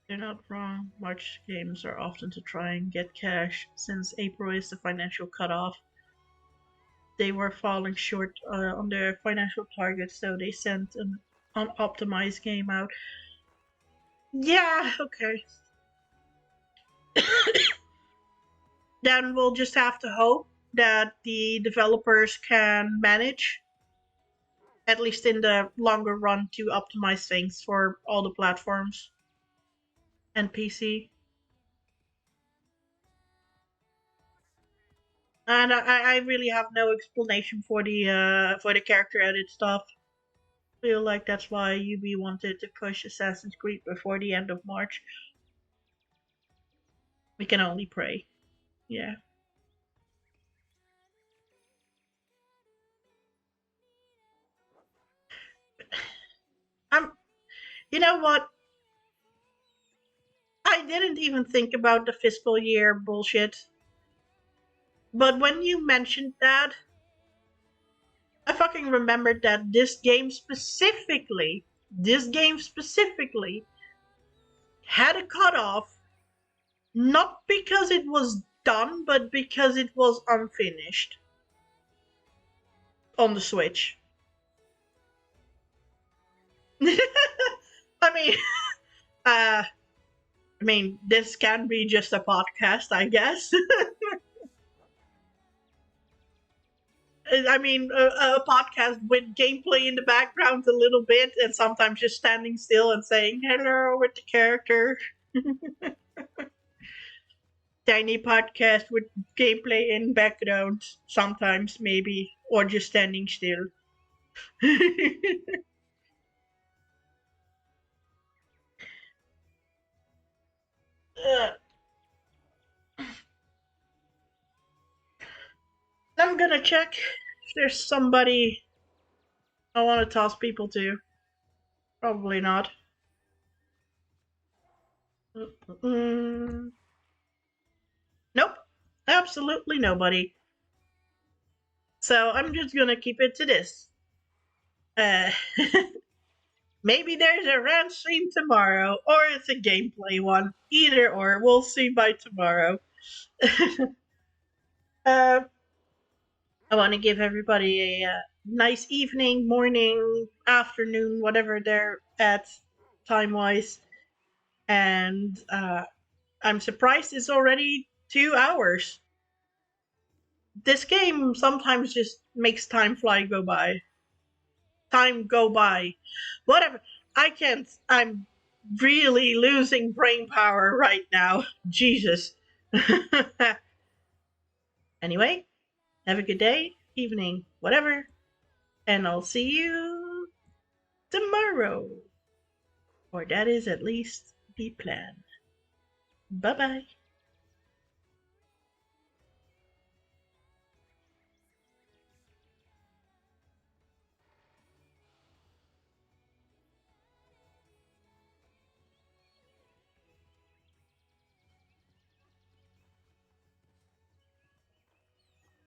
they're not wrong. March games are often to try and get cash, since April is the financial cutoff. They were falling short on their financial targets, so they sent an unoptimized game out. Yeah, okay. Then we'll just have to hope that the developers can manage, at least in the longer run, to optimize things for all the platforms and PC. And I really have no explanation for the character edit stuff. Feel like that's why UB wanted to push Assassin's Creed before the end of March. We can only pray. Yeah. I'm. You know what? I didn't even think about the fiscal year bullshit. But when you mentioned that, I fucking remembered that this game specifically, had a cutoff, not because it was done, but because it was unfinished on the Switch. I mean, uh, this can be just a podcast, I guess. I mean, a podcast with gameplay in the background a little bit, and sometimes just standing still and saying hello with the character. Tiny podcast with gameplay in background, sometimes maybe, or just standing still. Uh, I'm gonna check if there's somebody I want to toss people to. Probably not. Mm, nope. absolutely nobody. So I'm just gonna keep it to this. Uh, maybe there's a rant stream tomorrow, or it's a gameplay one. Either or, we'll see by tomorrow. uh, I want to give everybody a nice evening, morning, afternoon, whatever they're at time wise. And I'm surprised it's already 2 hours. This game sometimes just makes time fly go by. Time go by. Whatever. I can't. I'm really losing brain power right now. Jesus. Anyway, have a good day, evening, whatever. And I'll see you tomorrow. Or that is at least the plan. Bye bye.